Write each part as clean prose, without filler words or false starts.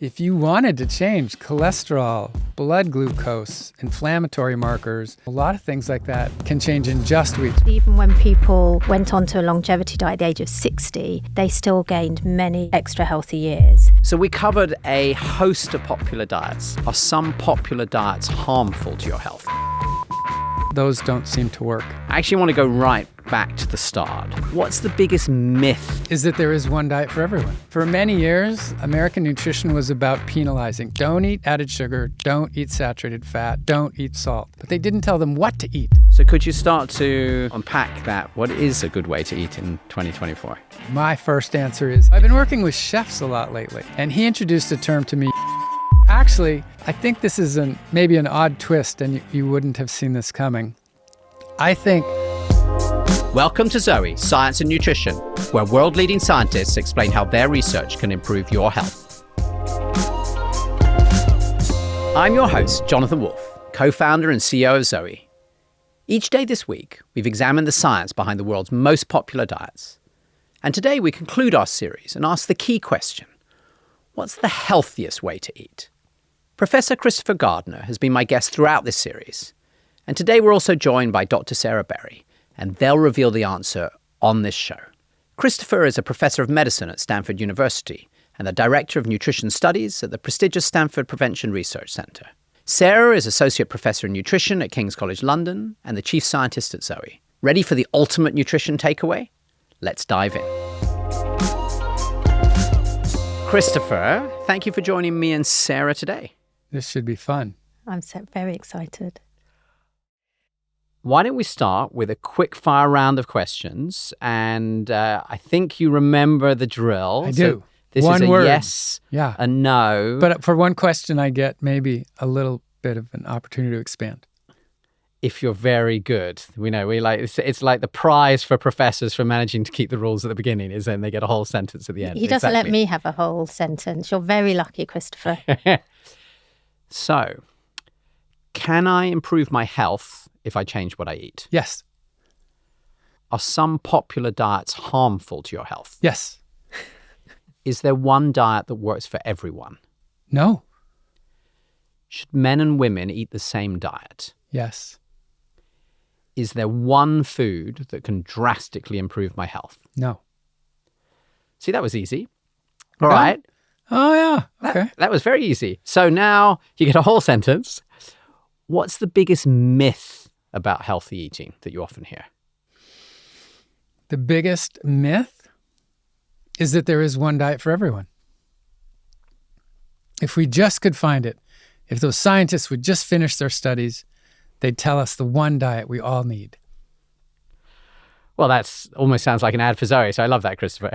If you wanted to change cholesterol, blood glucose, inflammatory markers, a lot of things like that can change in just weeks. Even when people went on to a longevity diet at the age of 60, they still gained many extra healthy years. So we covered a host of popular diets. Are some popular diets harmful to your health? Those don't seem to work. I actually want to go right back to the start. What's the biggest myth? Is that there is one diet for everyone. For many years, American nutrition was about penalizing. Don't eat added sugar, don't eat saturated fat, don't eat salt. But they didn't tell them what to eat. So could you start to unpack that? What is a good way to eat in 2024? My first answer is, I've been working with chefs a lot lately, and he introduced a term to me. Actually, I think this is maybe an odd twist, and you wouldn't have seen this coming. I think... Welcome to Zoe, Science and Nutrition, where world-leading scientists explain how their research can improve your health. I'm your host, Jonathan Wolfe, co-founder and CEO of Zoe. Each day this week, we've examined the science behind the world's most popular diets. And today we conclude our series and ask the key question: what's the healthiest way to eat? Professor Christopher Gardner has been my guest throughout this series. And today we're also joined by Dr. Sarah Berry, and they'll reveal the answer on this show. Christopher is a professor of medicine at Stanford University and the director of nutrition studies at the prestigious Stanford Prevention Research Center. Sarah is associate professor in nutrition at King's College London and the chief scientist at Zoe. Ready for the ultimate nutrition takeaway? Let's dive in. Christopher, thank you for joining me and Sarah today. This should be fun. I'm very excited. Why don't we start with a quick fire round of questions? And I think you remember the drill. I do. So this one is a word. yes, yeah, a no. But for one question, I get maybe a little bit of an opportunity to expand. If you're very good, it's like the prize for professors for managing to keep the rules at the beginning is then they get a whole sentence at the end. He doesn't let me have a whole sentence. You're very lucky, Christopher. So, can I improve my health if I change what I eat? Yes. Are some popular diets harmful to your health? Yes. Is there one diet that works for everyone? No. Should men and women eat the same diet? Yes. Is there one food that can drastically improve my health? No. See, that was easy. All right. Oh, yeah. Okay. That was very easy. So now you get a whole sentence. What's the biggest myth about healthy eating that you often hear? The biggest myth is that there is one diet for everyone. If we just could find it, if those scientists would just finish their studies, they'd tell us the one diet we all need. Well, that's almost sounds like an ad for Zoe, so I love that, Christopher.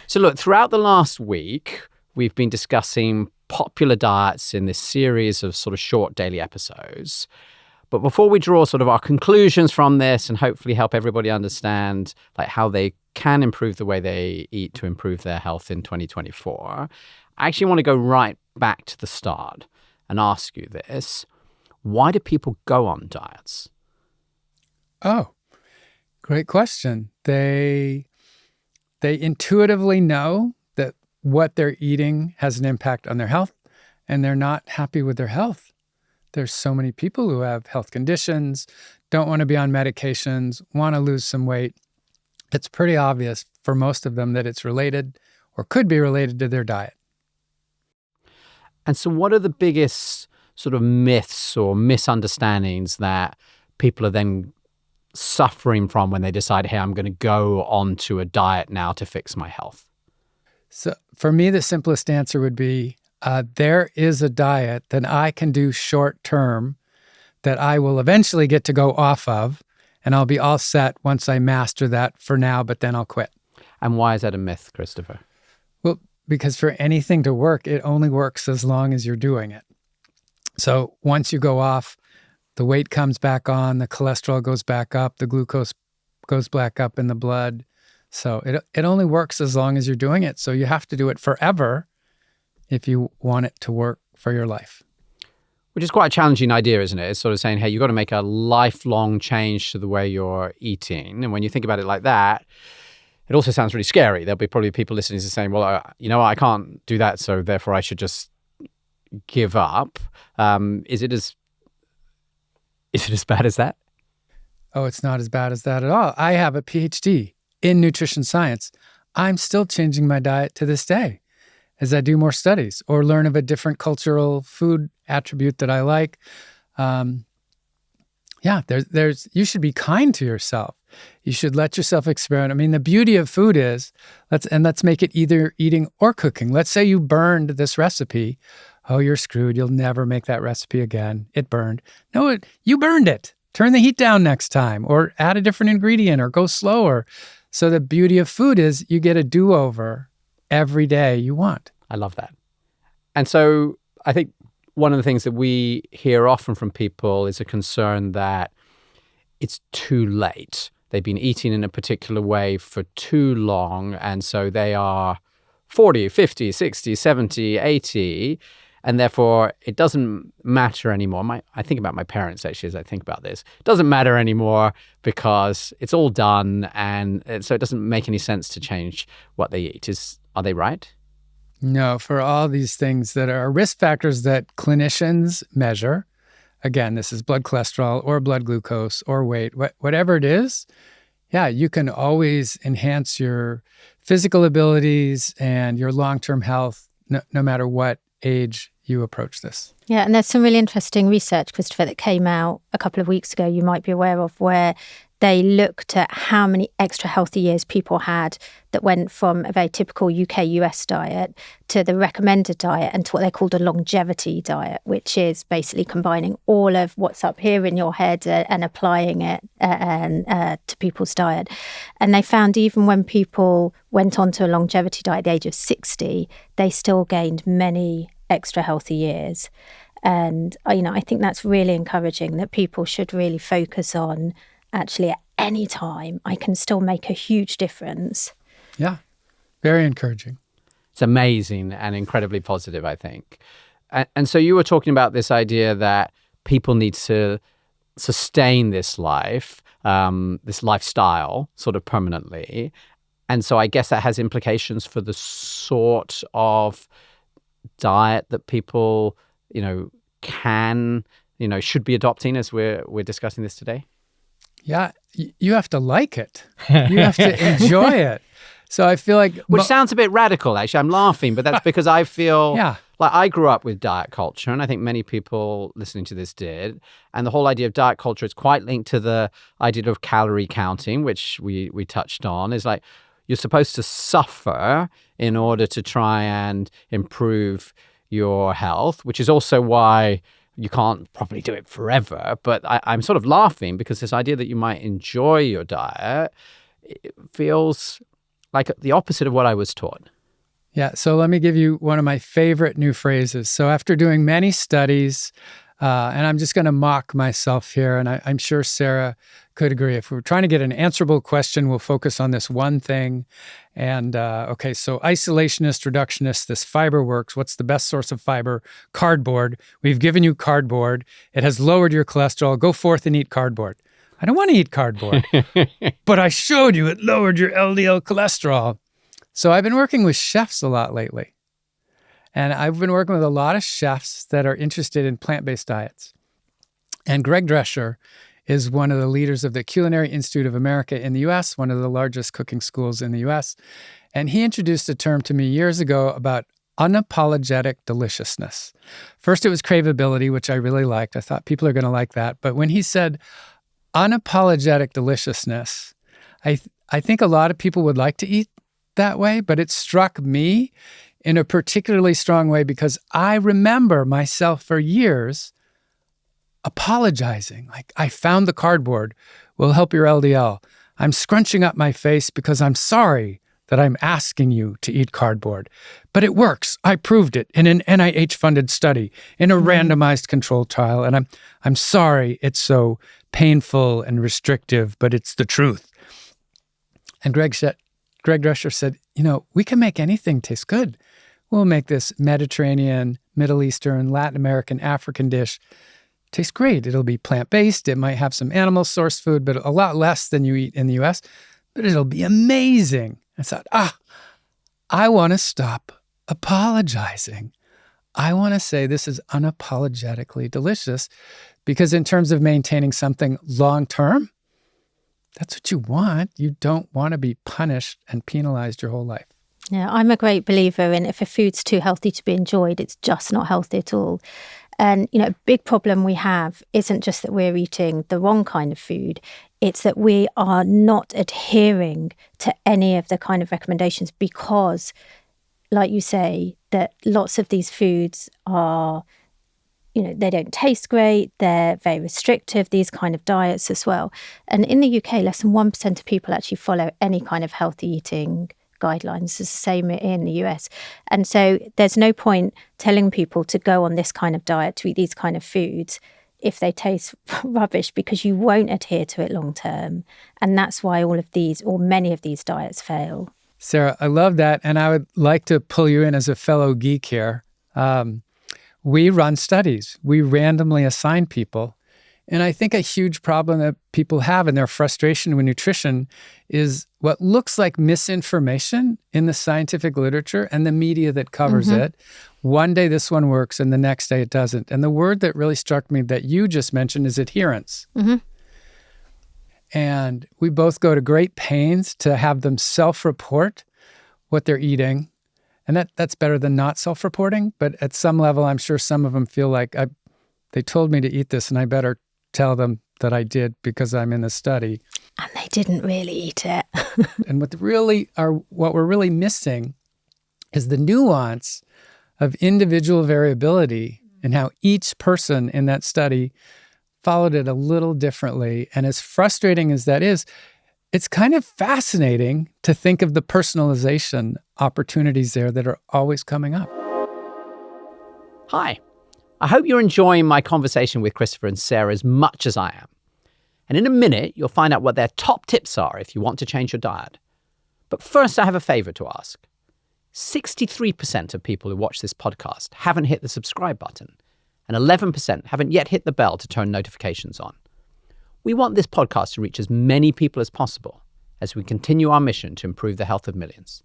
So look, throughout the last week, we've been discussing popular diets in this series of sort of short daily episodes. But before we draw sort of our conclusions from this and hopefully help everybody understand like how they can improve the way they eat to improve their health in 2024, I actually want to go right back to the start and ask you this. Why do people go on diets? Oh, great question. They intuitively know that what they're eating has an impact on their health, and they're not happy with their health. There's so many people who have health conditions, don't want to be on medications, want to lose some weight. It's pretty obvious for most of them that it's related or could be related to their diet. And so what are the biggest sort of myths or misunderstandings that people are then suffering from when they decide, hey, I'm going to go onto a diet now to fix my health? So for me, the simplest answer would be there is a diet that I can do short term that I will eventually get to go off of, and I'll be all set once I master that for now, but then I'll quit. And why is that a myth, Christopher? Well, because for anything to work, it only works as long as you're doing it. So once you go off, the weight comes back on, the cholesterol goes back up, the glucose goes back up in the blood. So it only works as long as you're doing it. So you have to do it forever if you want it to work for your life. Which is quite a challenging idea, isn't it? It's sort of saying, hey, you've got to make a lifelong change to the way you're eating. And when you think about it like that, it also sounds really scary. There'll be probably people listening to saying, well, I can't do that, so therefore I should just give up. Is it as bad as that? Oh, it's not as bad as that at all. I have a PhD in nutrition science. I'm still changing my diet to this day as I do more studies or learn of a different cultural food attribute that I like. You should be kind to yourself. You should let yourself experiment. I mean, the beauty of food is, let's make it either eating or cooking. Let's say you burned this recipe. Oh, you're screwed. You'll never make that recipe again. It burned. No, you burned it. Turn the heat down next time or add a different ingredient or go slower. So the beauty of food is you get a do-over every day you want. I love that. And so I think one of the things that we hear often from people is a concern that it's too late. They've been eating in a particular way for too long, and so they are 40, 50, 60, 70, 80, and therefore it doesn't matter anymore. I think about my parents, actually, as I think about this. It doesn't matter anymore because it's all done, and so it doesn't make any sense to change what they eat. Are they right? No, for all these things that are risk factors that clinicians measure, again, this is blood cholesterol or blood glucose or weight, whatever it is, you can always enhance your physical abilities and your long-term health no matter what age you approach this. Yeah, and there's some really interesting research, Christopher, that came out a couple of weeks ago you might be aware of, where they looked at how many extra healthy years people had that went from a very typical UK-US diet to the recommended diet and to what they called a longevity diet, which is basically combining all of what's up here in your head and applying it to people's diet. And they found even when people went on to a longevity diet at the age of 60, they still gained many extra healthy years. And, I think that's really encouraging, that people should really focus on actually at any time, I can still make a huge difference. Yeah, very encouraging. It's amazing and incredibly positive, I think. And so you were talking about this idea that people need to sustain this life, this lifestyle sort of permanently. And so I guess that has implications for the sort of diet that people, should be adopting as we're discussing this today. Yeah, you have to like it. You have to enjoy it. So I feel like... Which sounds a bit radical, actually. I'm laughing, but that's because I feel like I grew up with diet culture, and I think many people listening to this did. And the whole idea of diet culture is quite linked to the idea of calorie counting, which we touched on. Is like you're supposed to suffer in order to try and improve your health, which is also why you can't probably do it forever. But I'm sort of laughing because this idea that you might enjoy your diet, it feels like the opposite of what I was taught. Yeah, so let me give you one of my favorite new phrases. So after doing many studies, and I'm just going to mock myself here, and I'm sure Sarah could agree. If we're trying to get an answerable question, we'll focus on this one thing. And so isolationist, reductionist, this fiber works. What's the best source of fiber? Cardboard. We've given you cardboard. It has lowered your cholesterol. Go forth and eat cardboard. I don't want to eat cardboard, but I showed you it lowered your LDL cholesterol. So I've been working with chefs a lot lately. And I've been working with a lot of chefs that are interested in plant-based diets. And Greg Drescher is one of the leaders of the Culinary Institute of America in the U.S., one of the largest cooking schools in the U.S. And he introduced a term to me years ago about unapologetic deliciousness. First, it was craveability, which I really liked. I thought people are going to like that. But when he said unapologetic deliciousness, I think a lot of people would like to eat that way, but it struck me in a particularly strong way because I remember myself for years apologizing. Like, I found the cardboard will help your LDL. I'm scrunching up my face because I'm sorry that I'm asking you to eat cardboard. But it works. I proved it in an NIH-funded study, in a randomized controlled trial. And I'm sorry it's so painful and restrictive, but it's the truth. And Greg Drescher said, we can make anything taste good. We'll make this Mediterranean, Middle Eastern, Latin American, African dish taste great. It'll be plant-based. It might have some animal source food, but a lot less than you eat in the U.S. but it'll be amazing. I thought, I want to stop apologizing. I want to say this is unapologetically delicious, because in terms of maintaining something long term, that's what you want. You don't want to be punished and penalized your whole life. Yeah, I'm a great believer in if a food's too healthy to be enjoyed, it's just not healthy at all. And, a big problem we have isn't just that we're eating the wrong kind of food. It's that we are not adhering to any of the kind of recommendations because, like you say, that lots of these foods are, they don't taste great. They're very restrictive, these kind of diets as well. And in the UK, less than 1% of people actually follow any kind of healthy eating guidelines. It's the same in the US. And so there's no point telling people to go on this kind of diet, to eat these kind of foods, if they taste rubbish, because you won't adhere to it long term. And that's why all of these, or many of these diets fail. Sarah, I love that. And I would like to pull you in as a fellow geek here. We run studies. We randomly assign people. And I think a huge problem that people have in their frustration with nutrition is what looks like misinformation in the scientific literature and the media that covers it. One day this one works and the next day it doesn't. And the word that really struck me that you just mentioned is adherence. And we both go to great pains to have them self-report what they're eating. And that's better than not self-reporting. But at some level, I'm sure some of them feel like they told me to eat this and I better tell them that I did because I'm in the study. And they didn't really eat it. And what we're really missing is the nuance of individual variability and how each person in that study followed it a little differently. And as frustrating as that is, it's kind of fascinating to think of the personalization opportunities there that are always coming up. Hi. I hope you're enjoying my conversation with Christopher and Sarah as much as I am. And in a minute, you'll find out what their top tips are if you want to change your diet. But first, I have a favor to ask. 63% of people who watch this podcast haven't hit the subscribe button, and 11% haven't yet hit the bell to turn notifications on. We want this podcast to reach as many people as possible as we continue our mission to improve the health of millions.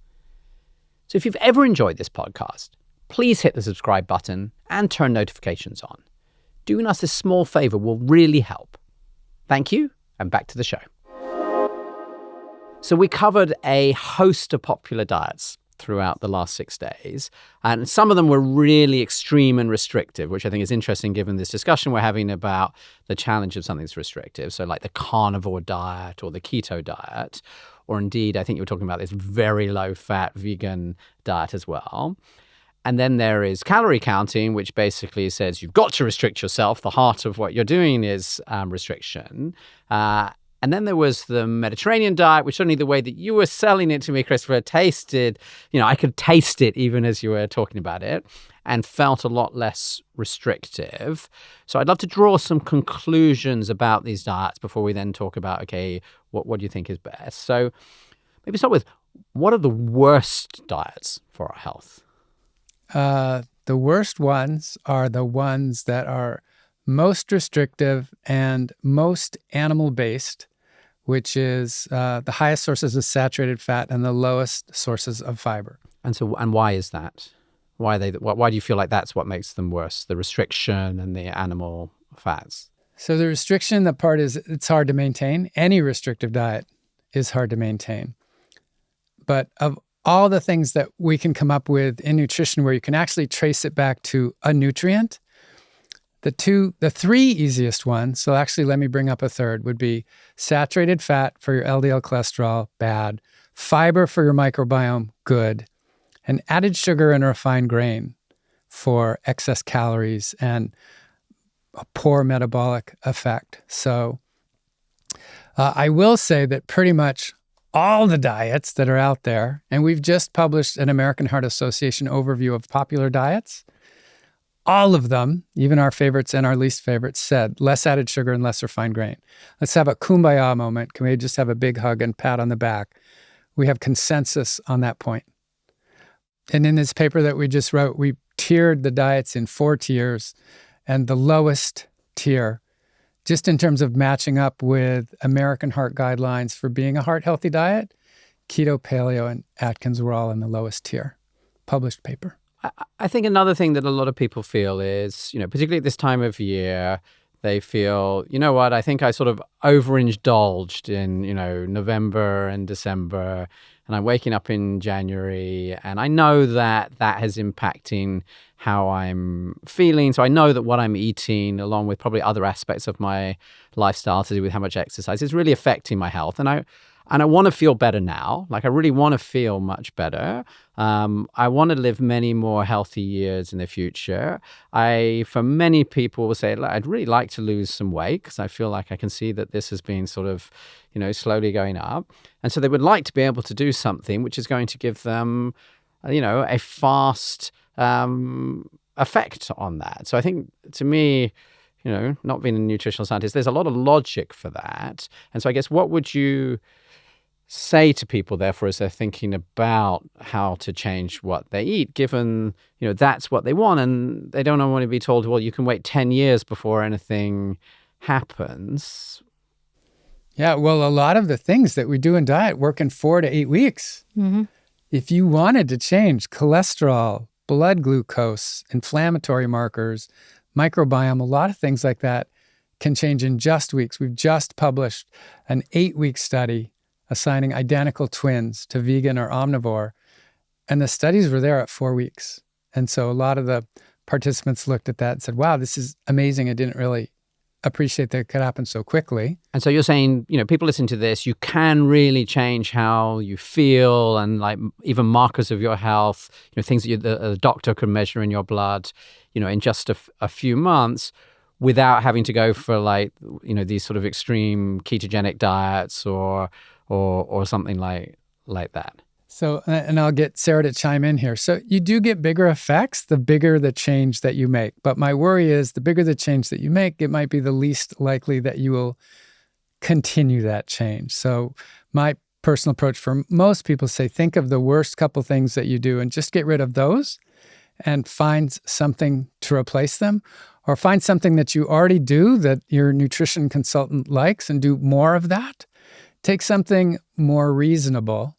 So if you've ever enjoyed this podcast, please hit the subscribe button and turn notifications on. Doing us this small favor will really help. Thank you, and back to the show. So we covered a host of popular diets throughout the last 6 days, and some of them were really extreme and restrictive, which I think is interesting given this discussion we're having about the challenge of something that's restrictive. So like the carnivore diet or the keto diet, or indeed, I think you were talking about this very low-fat vegan diet as well. And then there is calorie counting, which basically says you've got to restrict yourself. The heart of what you're doing is restriction. And then there was the Mediterranean diet, which certainly the way that you were selling it to me, Christopher, tasted, I could taste it even as you were talking about it, and felt a lot less restrictive. So I'd love to draw some conclusions about these diets before we then talk about, okay, what do you think is best? So maybe start with, what are the worst diets for our health? The worst ones are the ones that are most restrictive and most animal-based, which is the highest sources of saturated fat and the lowest sources of fiber. And why is that? Why do you feel like that's what makes them worse? The restriction and the animal fats? So the restriction, the part is it's hard to maintain. Any restrictive diet is hard to maintain. But of all the things that we can come up with in nutrition where you can actually trace it back to a nutrient, the three easiest ones, so actually let me bring up a third, would be saturated fat for your LDL cholesterol, bad, fiber for your microbiome, good, and added sugar and refined grain for excess calories and a poor metabolic effect. So I will say that pretty much all the diets that are out there, and we've just published an American Heart Association overview of popular diets, all of them, even our favorites and our least favorites, said less added sugar and less refined grain. Let's have a kumbaya moment. Can we just have a big hug and pat on the back? We have consensus on that point. And in this paper that we just wrote, we tiered the diets in 4 tiers, and the lowest tier just in terms of matching up with American Heart Guidelines for being a heart-healthy diet, keto, paleo, and Atkins were all in the lowest tier. Published paper. I think another thing that a lot of people feel is, particularly at this time of year, they feel, you know what, I think I sort of overindulged in, November and December, and I'm waking up in January, and I know that has impacting how I'm feeling. So I know that what I'm eating, along with probably other aspects of my lifestyle to do with how much exercise, is really affecting my health. And I want to feel better now. Like, I really want to feel much better. I want to live many more healthy years in the future. For many people will say, I'd really like to lose some weight because I feel like I can see that this has been sort of, slowly going up. And so they would like to be able to do something which is going to give them, a fast effect on that. So I think, to me, not being a nutritional scientist, there's a lot of logic for that. And so I guess, what would you say to people, therefore, as they're thinking about how to change what they eat, given, that's what they want, and they don't want to be told, well, you can wait 10 years before anything happens? Yeah, well, a lot of the things that we do in diet work in 4 to 8 weeks. Mm-hmm. If you wanted to change cholesterol, blood glucose, inflammatory markers, microbiome, a lot of things like that can change in just weeks. We've just published an 8-week study assigning identical twins to vegan or omnivore, and the studies were there at 4 weeks. And so a lot of the participants looked at that and said, wow, this is amazing. I didn't really appreciate that it could happen so quickly. And so you're saying, people listen to this, you can really change how you feel, and like even markers of your health, things that the doctor can measure in your blood, in just a few months, without having to go for these sort of extreme ketogenic diets or something like that. So, and I'll get Sarah to chime in here. So you do get bigger effects the bigger the change that you make. But my worry is, the bigger the change that you make, it might be the least likely that you will continue that change. So my personal approach for most people say, think of the worst couple things that you do and just get rid of those and find something to replace them, or find something that you already do that your nutrition consultant likes and do more of that. Take something more reasonable.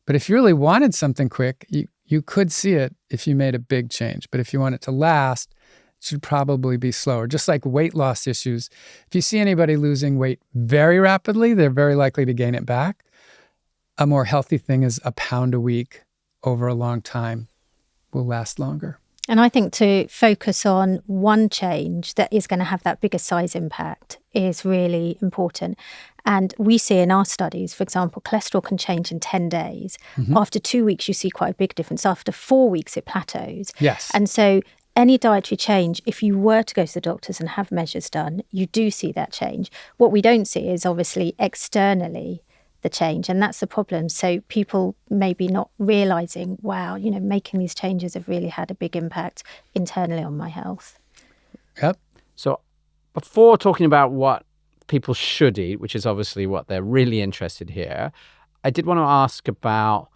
But if you really wanted something quick, you could see it if you made a big change. But if you want it to last, it should probably be slower. Just like weight loss issues. If you see anybody losing weight very rapidly, they're very likely to gain it back. A more healthy thing is a pound a week over a long time will last longer. And I think to focus on one change that is going to have that bigger size impact is really important. And we see in our studies, for example, cholesterol can change in 10 days. Mm-hmm. After 2 weeks, you see quite a big difference. After 4 weeks, it plateaus. Yes. And so any dietary change, if you were to go to the doctors and have measures done, you do see that change. What we don't see is obviously externally the change, and that's the problem. So people maybe not realizing, wow, making these changes have really had a big impact internally on my health. Yep. So before talking about what people should eat, which is obviously what they're really interested here, I did want to ask about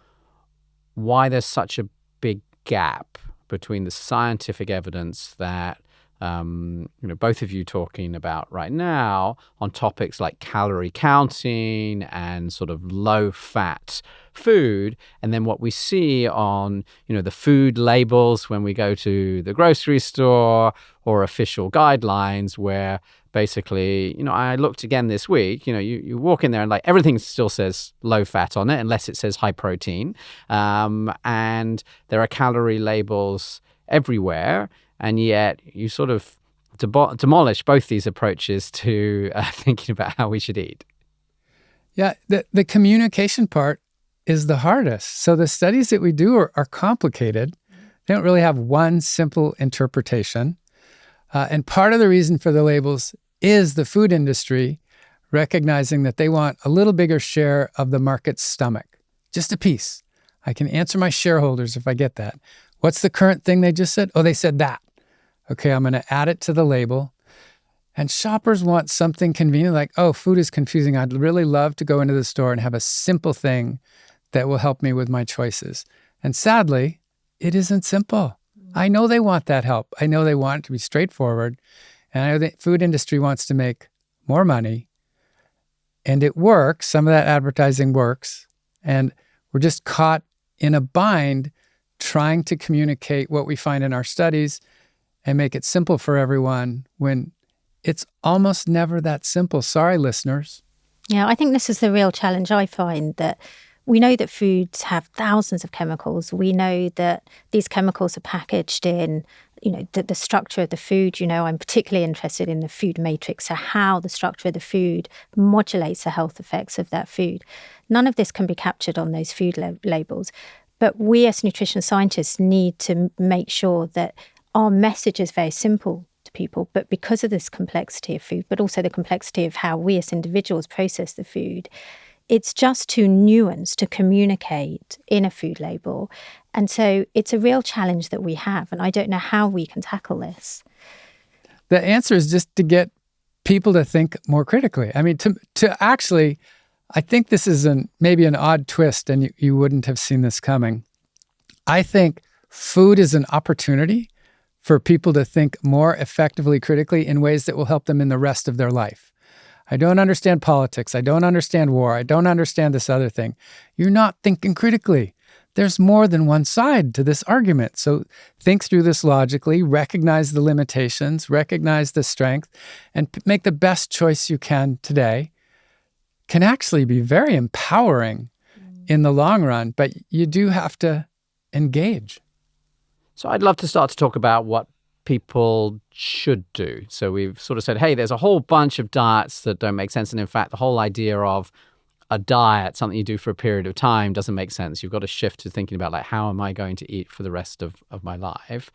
why there's such a big gap between the scientific evidence that both of you talking about right now on topics like calorie counting and sort of low fat food, and then what we see on, the food labels when we go to the grocery store or official guidelines, where basically, I looked again this week, you walk in there and like everything still says low fat on it, unless it says high protein. And there are calorie labels everywhere. And yet you sort of demolish both these approaches to thinking about how we should eat. Yeah, the communication part is the hardest. So the studies that we do are complicated. They don't really have one simple interpretation. And part of the reason for the labels is the food industry recognizing that they want a little bigger share of the market's stomach, just a piece. I can answer my shareholders if I get that. What's the current thing they just said? Oh, they said that. Okay, I'm going to add it to the label. And shoppers want something convenient, like, oh, food is confusing. I'd really love to go into the store and have a simple thing that will help me with my choices. And sadly, it isn't simple. I know they want that help. I know they want it to be straightforward. And I know the food industry wants to make more money, and it works. Some of that advertising works, and we're just caught in a bind trying to communicate what we find in our studies and make it simple for everyone when it's almost never that simple. Sorry, listeners. Yeah, I think this is the real challenge. I find that we know that foods have thousands of chemicals. We know that these chemicals are packaged in, the structure of the food. I'm particularly interested in the food matrix, so how the structure of the food modulates the health effects of that food. None of this can be captured on those food labels. But we as nutrition scientists need to make sure that our message is very simple to people, but because of this complexity of food, but also the complexity of how we as individuals process the food, it's just too nuanced to communicate in a food label. And so it's a real challenge that we have, and I don't know how we can tackle this. The answer is just to get people to think more critically. I mean, to actually, I think this is maybe an odd twist, and you wouldn't have seen this coming. I think food is an opportunity for people to think more effectively critically in ways that will help them in the rest of their life. I don't understand politics. I don't understand war. I don't understand this other thing. You're not thinking critically. There's more than one side to this argument. So think through this logically, recognize the limitations, recognize the strength, and make the best choice you can today. Can actually be very empowering in the long run, but you do have to engage. So I'd love to start to talk about what people should do. So we've sort of said, hey, there's a whole bunch of diets that don't make sense. And in fact, the whole idea of a diet, something you do for a period of time, doesn't make sense. You've got to shift to thinking about, like, how am I going to eat for the rest of my life?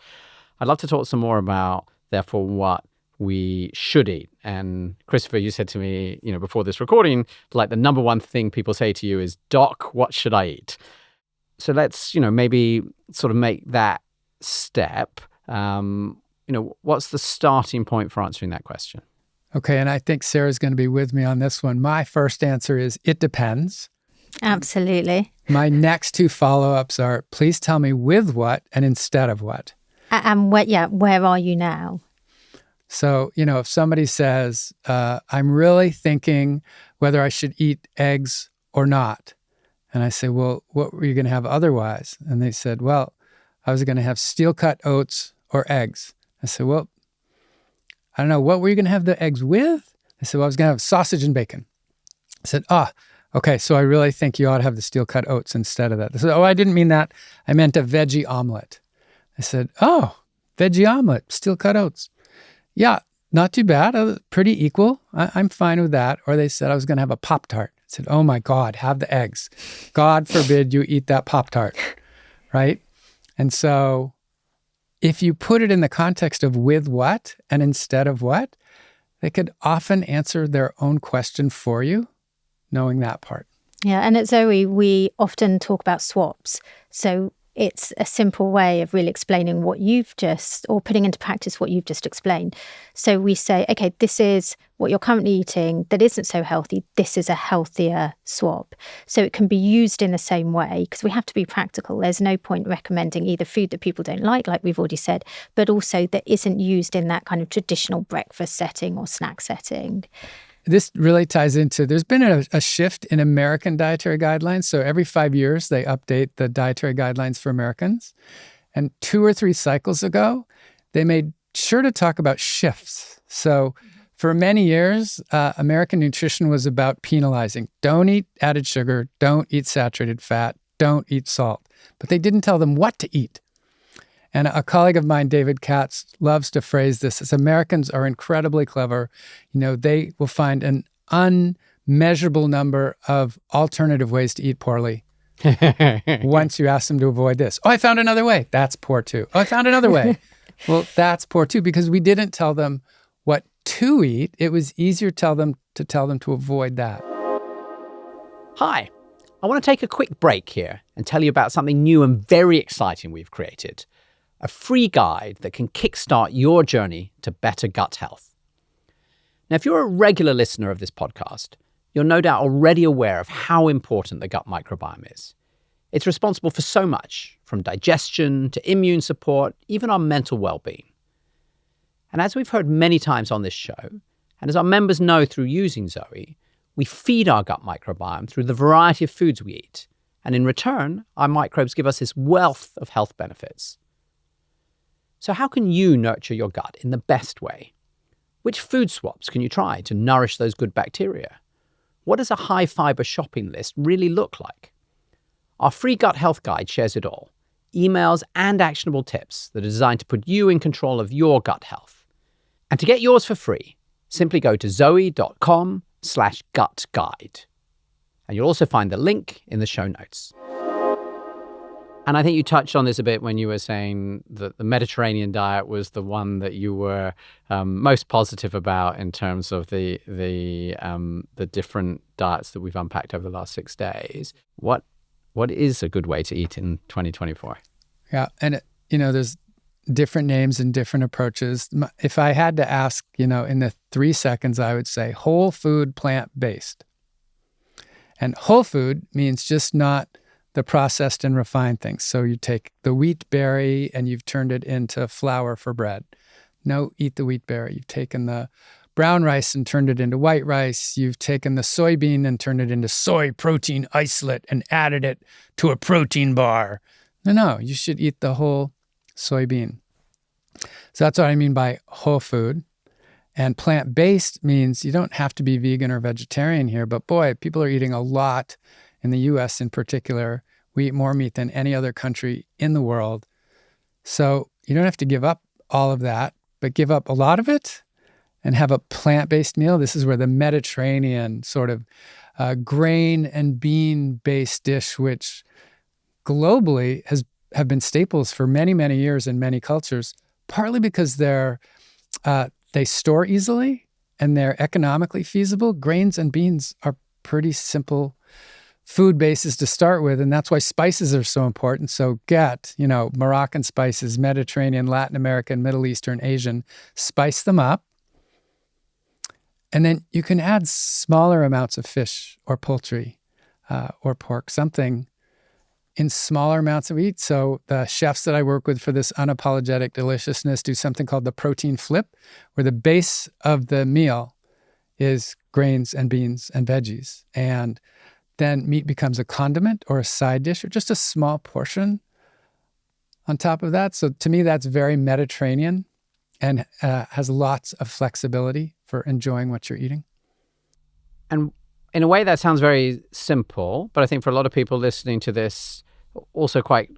I'd love to talk some more about, therefore, what we should eat. And Christopher, you said to me, before this recording, like the number one thing people say to you is, Doc, what should I eat? So let's, maybe sort of make that step. What's the starting point for answering that question? Okay, and I think Sarah's going to be with me on this one. My first answer is, it depends. Absolutely. My next two follow-ups are, please tell me with what and instead of what. And where are you now? So, if somebody says, I'm really thinking whether I should eat eggs or not. And I say, well, what were you going to have otherwise? And they said, well, I was going to have steel-cut oats or eggs. I said, well, I don't know, what were you going to have the eggs with? I said, well, I was going to have sausage and bacon. I said, okay, so I really think you ought to have the steel-cut oats instead of that. They said, I didn't mean that. I meant a veggie omelet. I said, veggie omelet, steel-cut oats. Yeah, not too bad, pretty equal. I'm fine with that. Or they said I was going to have a Pop-Tart. I said, oh my God, have the eggs. God forbid you eat that Pop-Tart, right? And so if you put it in the context of with what and instead of what, they could often answer their own question for you, knowing that part. Yeah, and at Zoe, we often talk about swaps. So it's a simple way of really explaining what or putting into practice what you've just explained. So we say, okay, this is what you're currently eating that isn't so healthy. This is a healthier swap. So it can be used in the same way, because we have to be practical. There's no point recommending either food that people don't like we've already said, but also that isn't used in that kind of traditional breakfast setting or snack setting. This really ties into, there's been a shift in American dietary guidelines. So every 5 years, they update the dietary guidelines for Americans. And 2 or 3 cycles ago, they made sure to talk about shifts. So for many years, American nutrition was about penalizing. Don't eat added sugar, don't eat saturated fat, don't eat salt. But they didn't tell them what to eat. And a colleague of mine, David Katz, loves to phrase this as Americans are incredibly clever. They will find an unmeasurable number of alternative ways to eat poorly once you ask them to avoid this. Oh, I found another way. That's poor too. Oh, I found another way. Well, that's poor too, because we didn't tell them what to eat. It was easier to tell them to avoid that. Hi, I want to take a quick break here and tell you about something new and very exciting we've created. A free guide that can kickstart your journey to better gut health. Now, if you're a regular listener of this podcast, you're no doubt already aware of how important the gut microbiome is. It's responsible for so much, from digestion to immune support, even our mental well-being. And as we've heard many times on this show, and as our members know through using Zoe, we feed our gut microbiome through the variety of foods we eat. And in return, our microbes give us this wealth of health benefits. So how can you nurture your gut in the best way? Which food swaps can you try to nourish those good bacteria? What does a high-fiber shopping list really look like? Our free gut health guide shares it all. Emails and actionable tips that are designed to put you in control of your gut health. And to get yours for free, simply go to zoe.com/gut guide. And you'll also find the link in the show notes. And I think you touched on this a bit when you were saying that the Mediterranean diet was the one that you were most positive about in terms of the different diets that we've unpacked over the last 6 days. What is a good way to eat in 2024? Yeah, and there's different names and different approaches. If I had to ask, in the 3 seconds, I would say whole food, plant-based. And whole food means just not the processed and refined things. So you take the wheat berry and you've turned it into flour for bread. No, eat the wheat berry. You've taken the brown rice and turned it into white rice. You've taken the soybean and turned it into soy protein isolate and added it to a protein bar. No, you should eat the whole soybean. So that's what I mean by whole food. And plant-based means you don't have to be vegan or vegetarian here, but boy, people are eating a lot. In the US in particular, we eat more meat than any other country in the world. So you don't have to give up all of that, but give up a lot of it and have a plant-based meal. This is where the Mediterranean sort of grain and bean-based dish, which globally have been staples for many, many years in many cultures, partly because they store easily and they're economically feasible. Grains and beans are pretty simple food bases to start with, and that's why spices are so important. So get, Moroccan spices, Mediterranean, Latin American, Middle Eastern, Asian, spice them up. And then you can add smaller amounts of fish or poultry or pork, something in smaller amounts of eat. So the chefs that I work with for this unapologetic deliciousness do something called the protein flip, where the base of the meal is grains and beans and veggies. And then meat becomes a condiment or a side dish or just a small portion on top of that. So to me, that's very Mediterranean and has lots of flexibility for enjoying what you're eating. And in a way, that sounds very simple, but I think for a lot of people listening to this, also quite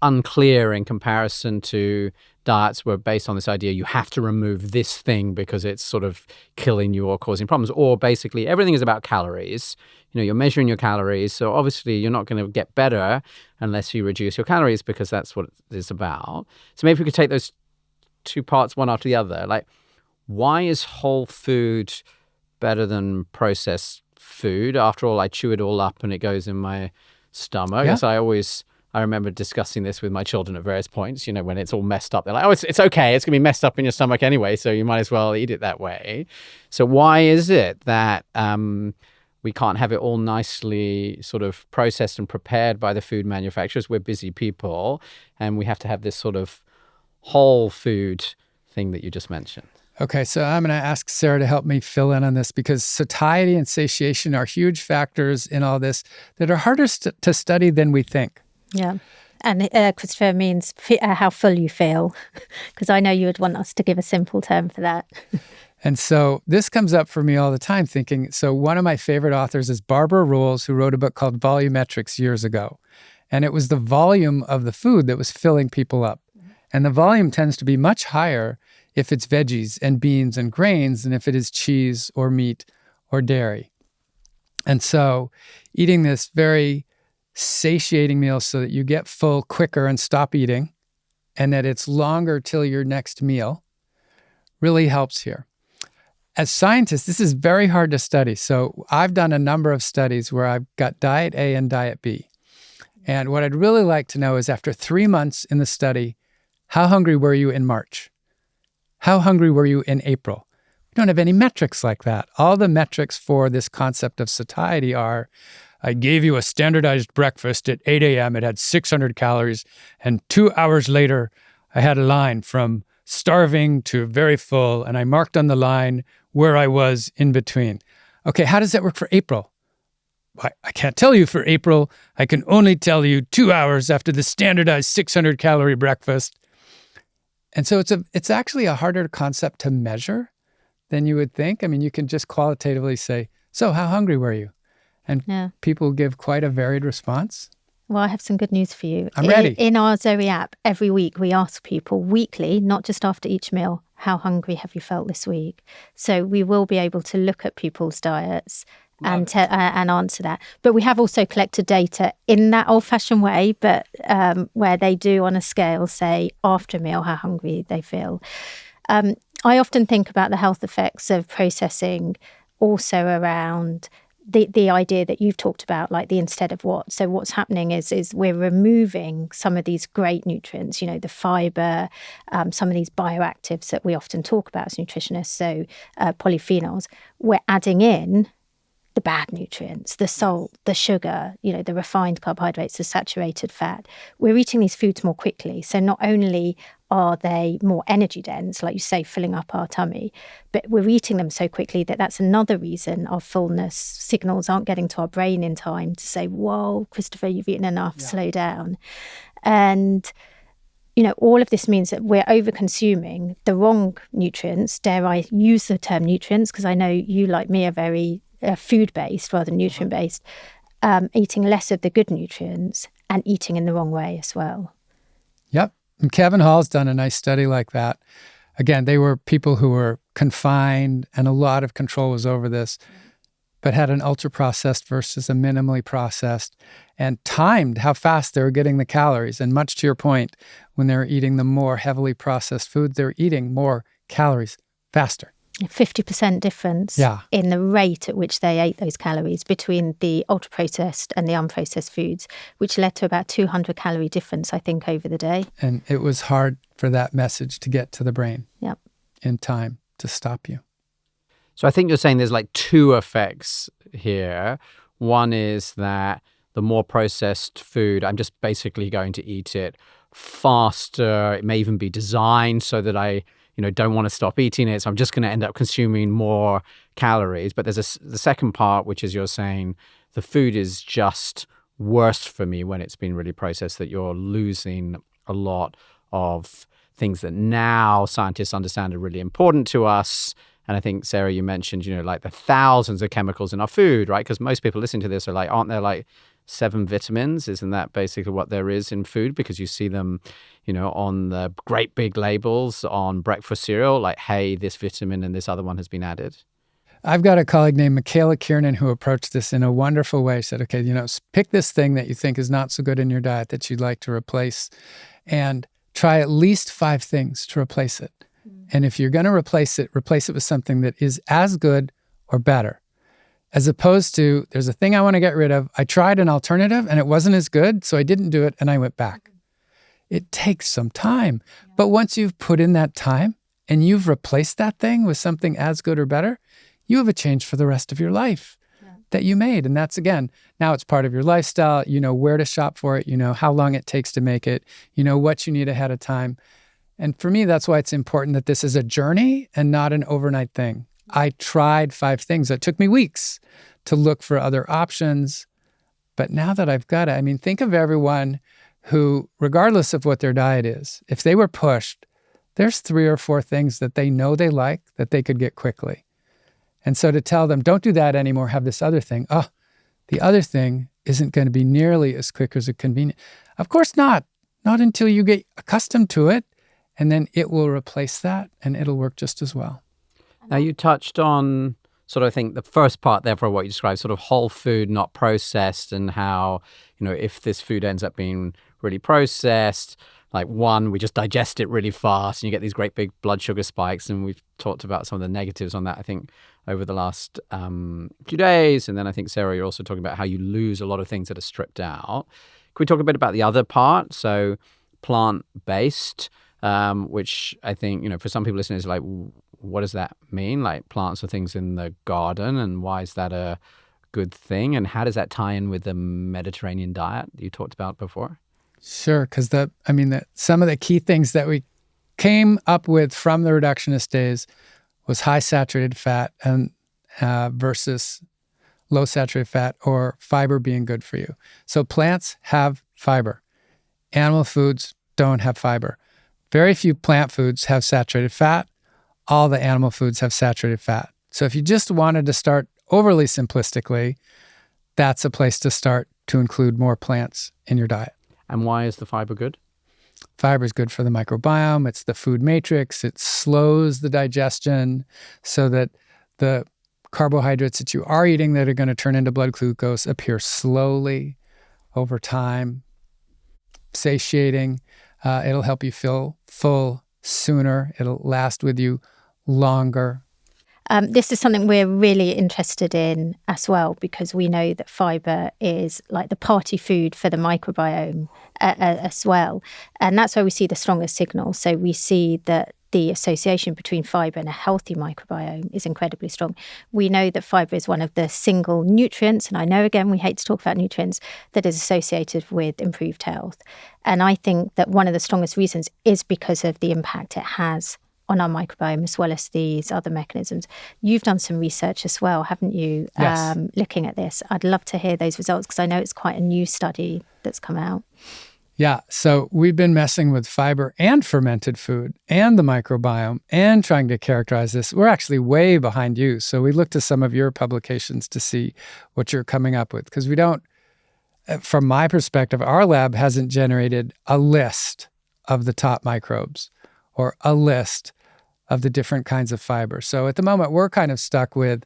unclear in comparison to diets were based on this idea you have to remove this thing because it's sort of killing you or causing problems, or basically everything is about calories. You're measuring your calories, so obviously you're not going to get better unless you reduce your calories because that's what it is about. So maybe we could take those two parts one after the other. Like, why is whole food better than processed food? After all, I chew it all up and it goes in my stomach. Yeah. Yes, I remember discussing this with my children at various points, when it's all messed up. They're like, oh, it's okay. It's going to be messed up in your stomach anyway, so you might as well eat it that way. So why is it that we can't have it all nicely sort of processed and prepared by the food manufacturers? We're busy people, and we have to have this sort of whole food thing that you just mentioned. Okay, so I'm going to ask Sarah to help me fill in on this because satiety and satiation are huge factors in all this that are harder to study than we think. Yeah. And Christopher, means how full you feel, because I know you would want us to give a simple term for that. And so this comes up for me all the time thinking, so one of my favorite authors is Barbara Rules, who wrote a book called Volumetrics years ago. And it was the volume of the food that was filling people up. And the volume tends to be much higher if it's veggies and beans and grains than if it is cheese or meat or dairy. And so eating this very satiating meal so that you get full quicker and stop eating, and that it's longer till your next meal, really helps here. As scientists, this is very hard to study. So I've done a number of studies where I've got diet A and diet B. And what I'd really like to know is after 3 months in the study, how hungry were you in March? How hungry were you in April? We don't have any metrics like that. All the metrics for this concept of satiety are, I gave you a standardized breakfast at 8 a.m. It had 600 calories. And 2 hours later, I had a line from starving to very full, and I marked on the line where I was in between. Okay, how does that work for April? I can't tell you for April. I can only tell you 2 hours after the standardized 600-calorie breakfast. And so it's actually a harder concept to measure than you would think. I mean, you can just qualitatively say, so how hungry were you? And people give quite a varied response. Well, I have some good news for you. I'm ready. In our Zoe app, every week we ask people weekly, not just after each meal, how hungry have you felt this week? So we will be able to look at people's diets and answer that. But we have also collected data in that old-fashioned way, but where they do on a scale say after a meal how hungry they feel. I often think about the health effects of processing also around the idea that you've talked about, like the instead of what. So what's happening is we're removing some of these great nutrients, the fiber, some of these bioactives that we often talk about as nutritionists, so polyphenols. We're adding in the bad nutrients, the salt, the sugar, the refined carbohydrates, the saturated fat. We're eating these foods more quickly. So not only are they more energy dense, like you say, filling up our tummy, but we're eating them so quickly that's another reason our fullness signals aren't getting to our brain in time to say, whoa, Christopher, you've eaten enough, slow down. And all of this means that we're over-consuming the wrong nutrients. Dare I use the term nutrients, because I know you, like me, are very food-based rather than nutrient-based, eating less of the good nutrients and eating in the wrong way as well. Yep. And Kevin Hall's done a nice study like that. Again, they were people who were confined and a lot of control was over this, but had an ultra-processed versus a minimally processed and timed how fast they were getting the calories. And much to your point, when they were eating the more heavily processed foods, they were eating more calories faster. 50% difference in the rate at which they ate those calories between the ultra-processed and the unprocessed foods, which led to about 200 calorie difference, I think, over the day. And it was hard for that message to get to the brain in time to stop you. So I think you're saying there's like two effects here. One is that the more processed food, I'm just basically going to eat it faster. It may even be designed so that I don't want to stop eating it. So I'm just going to end up consuming more calories. But there's the second part, which is you're saying the food is just worse for me when it's been really processed, that you're losing a lot of things that now scientists understand are really important to us. And I think, Sarah, you mentioned, like the thousands of chemicals in our food, right? Because most people listening to this are like, aren't there like 7 vitamins? Isn't that basically what there is in food? Because you see them, on the great big labels on breakfast cereal, like, hey, this vitamin and this other one has been added. I've got a colleague named Michaela Kiernan who approached this in a wonderful way. Said, okay, pick this thing that you think is not so good in your diet that you'd like to replace and try at least 5 things to replace it. And if you're going to replace it with something that is as good or better. As opposed to, there's a thing I want to get rid of. I tried an alternative and it wasn't as good, so I didn't do it and I went back. It takes some time. But once you've put in that time and you've replaced that thing with something as good or better, you have a change for the rest of your life that you made. And that's, again, now it's part of your lifestyle. You know where to shop for it. You know how long it takes to make it. You know what you need ahead of time. And for me, that's why it's important that this is a journey and not an overnight thing. I tried 5 things. It took me weeks to look for other options. But now that I've got it, think of everyone who, regardless of what their diet is, if they were pushed, there's 3 or 4 things that they know they like that they could get quickly. And so to tell them, don't do that anymore, have this other thing. Oh, the other thing isn't going to be nearly as quick as convenient. Of course not. Not until you get accustomed to it. And then it will replace that and it'll work just as well. Now, you touched on sort of, I think, the first part there for what you described, sort of whole food, not processed, and how, if this food ends up being really processed, like one, we just digest it really fast and you get these great big blood sugar spikes. And we've talked about some of the negatives on that, I think, over the last few days. And then I think, Sarah, you're also talking about how you lose a lot of things that are stripped out. Can we talk a bit about the other part? So plant-based, which I think, for some people listening is like, what does that mean? Like plants are things in the garden, and why is that a good thing? And how does that tie in with the Mediterranean diet that you talked about before? Sure, because some of the key things that we came up with from the reductionist days was high saturated fat and versus low saturated fat, or fiber being good for you. So plants have fiber. Animal foods don't have fiber. Very few plant foods have saturated fat. All the animal foods have saturated fat. So if you just wanted to start overly simplistically, that's a place to start to include more plants in your diet. And why is the fiber good? Fiber is good for the microbiome. It's the food matrix. It slows the digestion so that the carbohydrates that you are eating that are going to turn into blood glucose appear slowly over time, satiating. It'll help you feel full sooner. It'll last with you longer. This is something we're really interested in as well, because we know that fiber is like the party food for the microbiome as well. And that's where we see the strongest signal. So we see that the association between fiber and a healthy microbiome is incredibly strong. We know that fiber is one of the single nutrients, and I know, again, we hate to talk about nutrients, that is associated with improved health. And I think that one of the strongest reasons is because of the impact it has on our microbiome, as well as these other mechanisms. You've done some research as well, haven't you, Yes. looking at this? I'd love to hear those results, because I know it's quite a new study that's come out. Yeah, so we've been messing with fiber and fermented food and the microbiome and trying to characterize this. We're actually way behind you. So we looked to some of your publications to see what you're coming up with, because we don't, from my perspective, our lab hasn't generated a list of the top microbes or a list of the different kinds of fiber. So at the moment, we're kind of stuck with,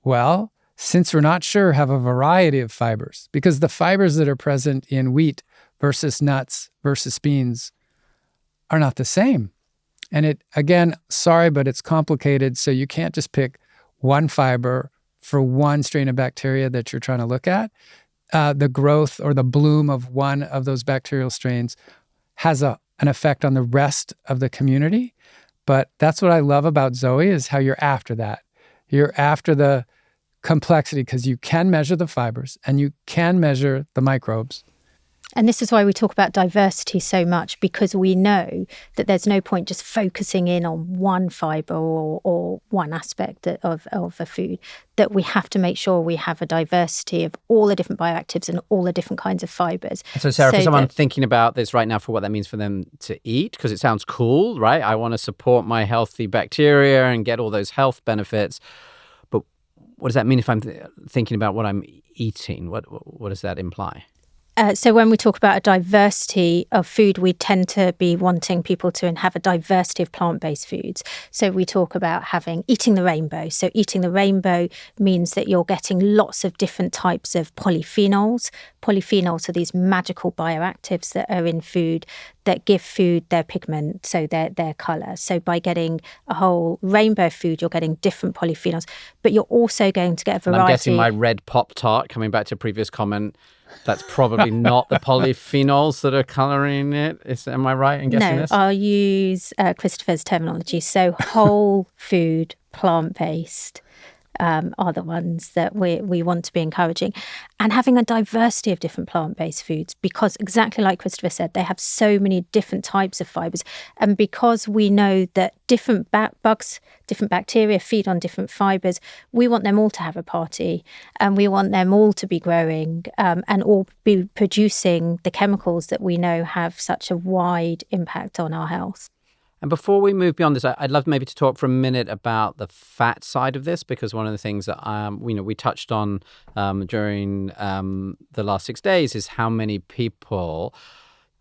well, since we're not sure, have a variety of fibers, because the fibers that are present in wheat versus nuts versus beans are not the same. And it, again, sorry, but it's complicated. So you can't just pick one fiber for one strain of bacteria that you're trying to look at. The growth or the bloom of one of those bacterial strains has an effect on the rest of the community. But that's what I love about Zoe, is how you're after that. You're after the complexity, because you can measure the fibers and you can measure the microbes. And this is why we talk about diversity so much, because we know that there's no point just focusing in on one fiber or one aspect of a food, that we have to make sure we have a diversity of all the different bioactives and all the different kinds of fibers. So Sarah, for someone thinking about this right now, for what that means for them to eat, because it sounds cool, right? I want to support my healthy bacteria and get all those health benefits. But what does that mean if I'm thinking about what I'm eating? What does that imply? So when we talk about a diversity of food, we tend to be wanting people to have a diversity of plant-based foods. So we talk about eating the rainbow. So eating the rainbow means that you're getting lots of different types of polyphenols. Polyphenols are these magical bioactives that are in food that give food their pigment, so their colour. So by getting a whole rainbow of food, you're getting different polyphenols, but you're also going to get a variety. And I'm guessing my red Pop-Tart, coming back to a previous comment, that's probably not the polyphenols that are colouring it. Am I right in guessing this? No, I'll use Christopher's terminology. So whole food, plant-based are the ones that we want to be encouraging. And having a diversity of different plant-based foods, because exactly like Christopher said, they have so many different types of fibres. And because we know that different bugs, different bacteria feed on different fibres, we want them all to have a party, and we want them all to be growing and all be producing the chemicals that we know have such a wide impact on our health. And before we move beyond this, I'd love maybe to talk for a minute about the fat side of this, because one of the things that we touched on during the last 6 days is how many people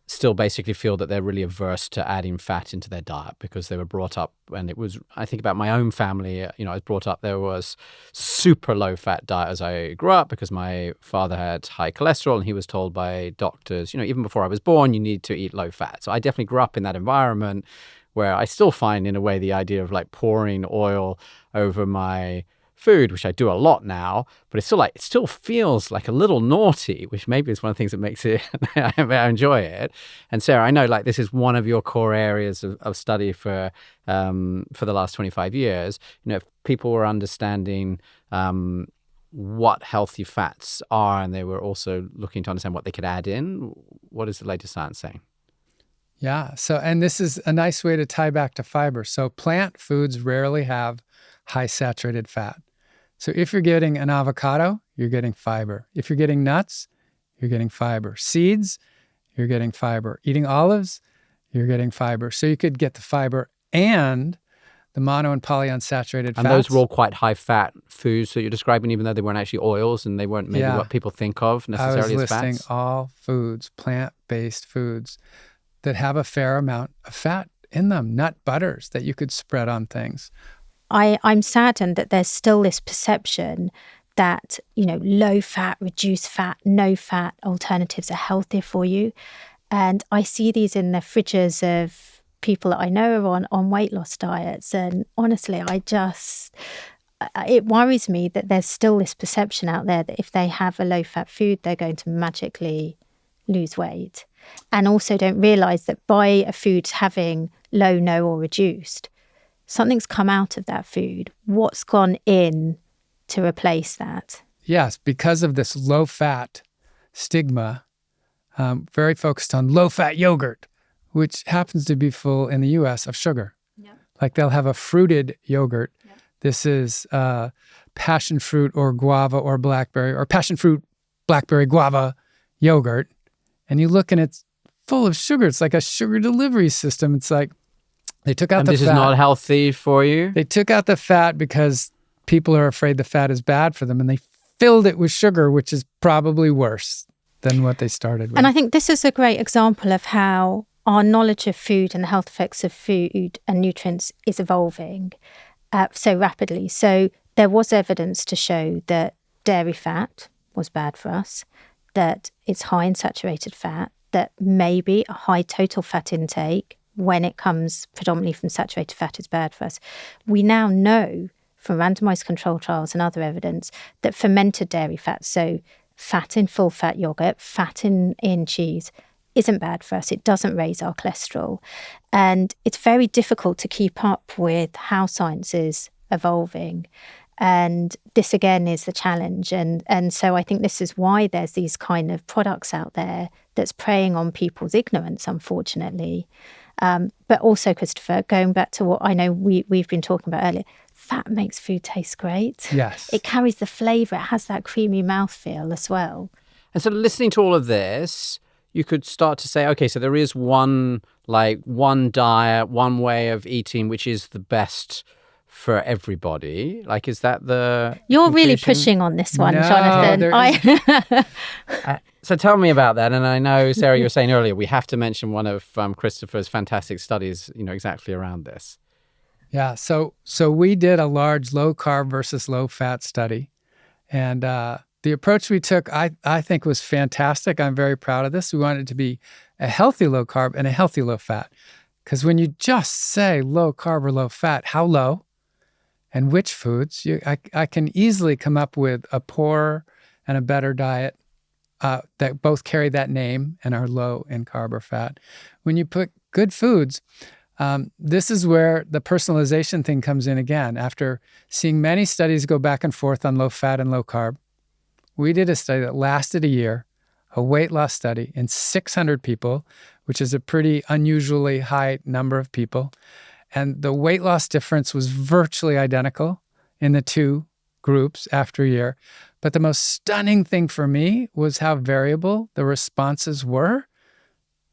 still basically feel that they're really averse to adding fat into their diet, because they were brought up, and it was, I think about my own family, I was brought up, there was super low fat diet as I grew up, because my father had high cholesterol and he was told by doctors, even before I was born, you need to eat low fat. So I definitely grew up in that environment, where I still find, in a way, the idea of like pouring oil over my food, which I do a lot now, but it still feels like a little naughty, which maybe is one of the things that makes it, I enjoy it. And Sarah, I know this is one of your core areas of study for the last 25 years. If people were understanding what healthy fats are, and they were also looking to understand what they could add in, what is the latest science saying? Yeah. So, and this is a nice way to tie back to fiber. So plant foods rarely have high saturated fat. So if you're getting an avocado, you're getting fiber. If you're getting nuts, you're getting fiber. Seeds, you're getting fiber. Eating olives, you're getting fiber. So you could get the fiber and the mono and polyunsaturated fats. And those were all quite high-fat foods that you're describing, even though they weren't actually oils and they weren't maybe what people think of necessarily as fats? I was listing all foods, plant-based foods, that have a fair amount of fat in them, nut butters that you could spread on things. I'm saddened that there's still this perception that, low fat, reduced fat, no fat alternatives are healthier for you. And I see these in the fridges of people that I know are on weight loss diets. And honestly, it worries me that there's still this perception out there that if they have a low fat food, they're going to magically lose weight. And also don't realize that by a food having low, no, or reduced, something's come out of that food. What's gone in to replace that? Yes, because of this low-fat stigma, very focused on low-fat yogurt, which happens to be full in the U.S. of sugar. Yep. Like they'll have a fruited yogurt. Yep. This is passion fruit or guava or blackberry or passion fruit, blackberry, guava yogurt. And you look and it's full of sugar. It's like a sugar delivery system. It's like they took out the fat. And this is not healthy for you? They took out the fat because people are afraid the fat is bad for them, and they filled it with sugar, which is probably worse than what they started with. And I think this is a great example of how our knowledge of food and the health effects of food and nutrients is evolving so rapidly. So there was evidence to show that dairy fat was bad for us, that it's high in saturated fat, that maybe a high total fat intake when it comes predominantly from saturated fat is bad for us. We now know from randomized control trials and other evidence that fermented dairy fat, so fat in full fat yogurt, fat in cheese, isn't bad for us. It doesn't raise our cholesterol. And it's very difficult to keep up with how science is evolving. And this, again, is the challenge. And so I think this is why there's these kind of products out there that's preying on people's ignorance, unfortunately. But also, Christopher, going back to what I know we've been talking about earlier, fat makes food taste great. Yes. It carries the flavour. It has that creamy mouthfeel as well. And so listening to all of this, you could start to say, okay, so there is one diet, one way of eating, which is the best for everybody. Like, is that the You're conclusion? really pushing on this one, No, Jonathan. So tell me about that. And I know, Sarah, you were saying earlier, we have to mention one of Christopher's fantastic studies, exactly around this. Yeah. So we did a large low carb versus low fat study. And the approach we took, I think, was fantastic. I'm very proud of this. We wanted it to be a healthy low carb and a healthy low fat. Because when you just say low carb or low fat, how low and which foods, I can easily come up with a poorer and a better diet that both carry that name and are low in carb or fat. When you put good foods, this is where the personalization thing comes in again. After seeing many studies go back and forth on low fat and low carb, we did a study that lasted a year, a weight loss study in 600 people, which is a pretty unusually high number of people. And the weight loss difference was virtually identical in the two groups after a year. But the most stunning thing for me was how variable the responses were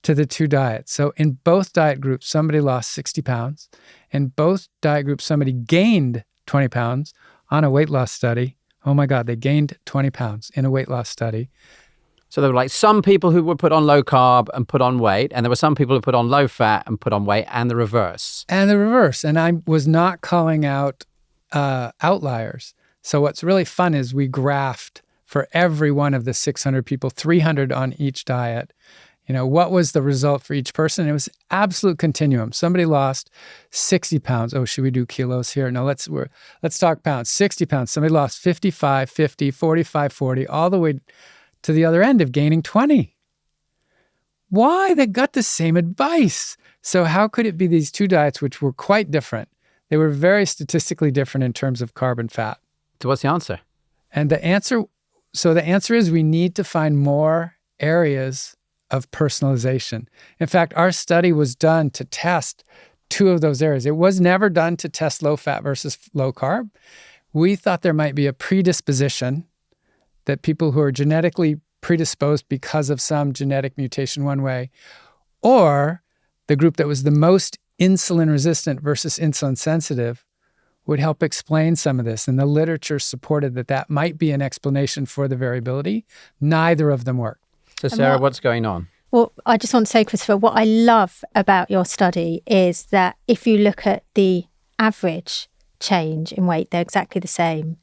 to the two diets. So in both diet groups, somebody lost 60 pounds. In both diet groups, somebody gained 20 pounds on a weight loss study. Oh my God, they gained 20 pounds in a weight loss study. So there were like some people who were put on low carb and put on weight, and there were some people who put on low fat and put on weight, and the reverse. And the reverse. And I was not calling out outliers. So what's really fun is we graphed for every one of the 600 people, 300 on each diet. What was the result for each person? It was absolute continuum. Somebody lost 60 pounds. Oh, should we do kilos here? No, let's talk pounds. 60 pounds. Somebody lost 55, 50, 45, 40, all the way to the other end of gaining 20. Why? They got the same advice. So how could it be these two diets, which were quite different? They were very statistically different in terms of carb and fat. So what's the answer? And the answer is we need to find more areas of personalization. In fact, our study was done to test two of those areas. It was never done to test low fat versus low carb. We thought there might be a predisposition that people who are genetically predisposed because of some genetic mutation one way, or the group that was the most insulin resistant versus insulin sensitive would help explain some of this. And the literature supported that that might be an explanation for the variability. Neither of them worked. So Sarah, what's going on? Well, I just want to say, Christopher, what I love about your study is that if you look at the average change in weight, they're exactly the same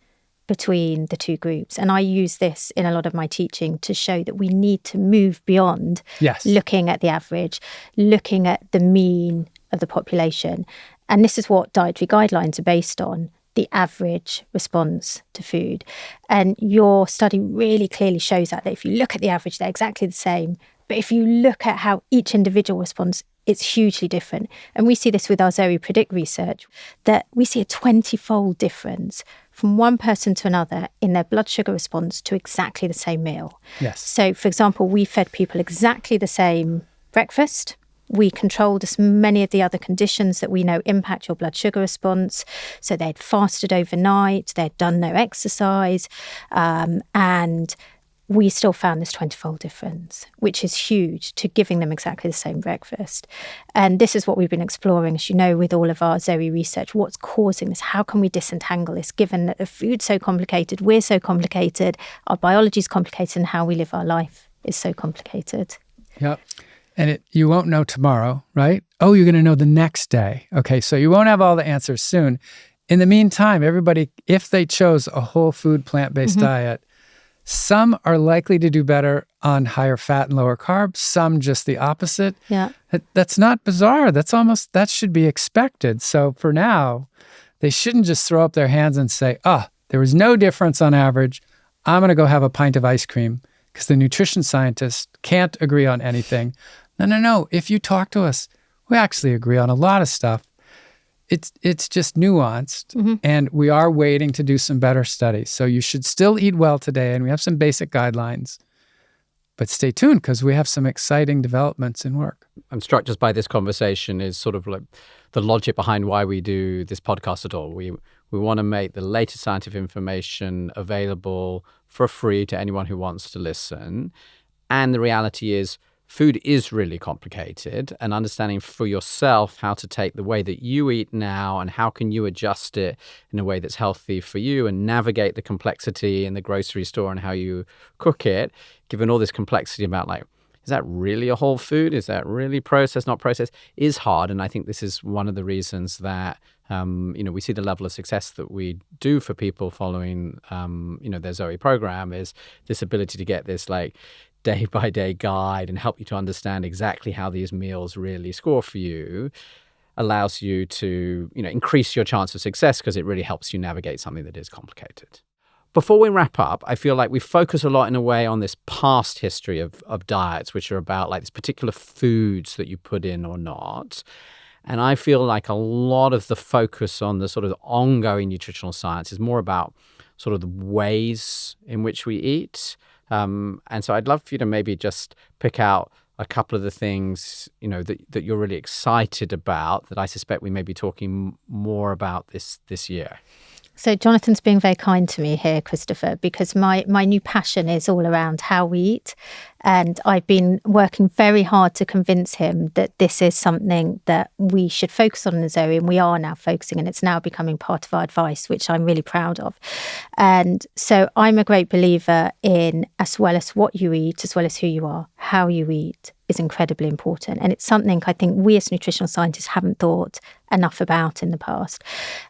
between the two groups. And I use this in a lot of my teaching to show that we need to move beyond looking at the average, looking at the mean of the population. And this is what dietary guidelines are based on, the average response to food. And your study really clearly shows that if you look at the average, they're exactly the same. But if you look at how each individual responds, it's hugely different. And we see this with our Zoe Predict research, that we see a 20-fold difference from one person to another in their blood sugar response to exactly the same meal. Yes. So, for example, we fed people exactly the same breakfast. We controlled as many of the other conditions that we know impact your blood sugar response. So they'd fasted overnight, they'd done no exercise, and we still found this 20-fold difference, which is huge, to giving them exactly the same breakfast. And this is what we've been exploring, as you know, with all of our Zoe research. What's causing this? How can we disentangle this, given that the food's so complicated, we're so complicated, our biology is complicated, and how we live our life is so complicated. Yep. And you won't know tomorrow, right? Oh, you're going to know the next day. Okay, so you won't have all the answers soon. In the meantime, everybody, if they chose a whole food, plant-based diet, some are likely to do better on higher fat and lower carbs, some just the opposite. Yeah. That's not bizarre. That should be expected. So for now, they shouldn't just throw up their hands and say, there was no difference on average. I'm going to go have a pint of ice cream because the nutrition scientists can't agree on anything. No. If you talk to us, we actually agree on a lot of stuff. It's just nuanced, and we are waiting to do some better studies. So you should still eat well today, and we have some basic guidelines. But stay tuned, because we have some exciting developments in work. I'm struck just by this conversation is sort of like the logic behind why we do this podcast at all. We want to make the latest scientific information available for free to anyone who wants to listen. And the reality is, food is really complicated, and understanding for yourself how to take the way that you eat now and how can you adjust it in a way that's healthy for you and navigate the complexity in the grocery store and how you cook it, given all this complexity about like, is that really a whole food? Is that really processed, not processed? Is hard. And I think this is one of the reasons that, we see the level of success that we do for people following, their Zoe program is this ability to get this like day-by-day guide and help you to understand exactly how these meals really score for you, allows you to, increase your chance of success because it really helps you navigate something that is complicated. Before we wrap up, I feel like we focus a lot in a way on this past history of diets, which are about like this particular foods that you put in or not. And I feel like a lot of the focus on the sort of ongoing nutritional science is more about sort of the ways in which we eat. And so I'd love for you to maybe just pick out a couple of the things, that you're really excited about that I suspect we may be talking more about this year. So Jonathan's being very kind to me here, Christopher, because my new passion is all around how we eat. And I've been working very hard to convince him that this is something that we should focus on in Zoe, and we are now focusing, and it's now becoming part of our advice, which I'm really proud of. And so I'm a great believer in, as well as what you eat, as well as who you are, how you eat is incredibly important. And it's something I think we as nutritional scientists haven't thought enough about in the past.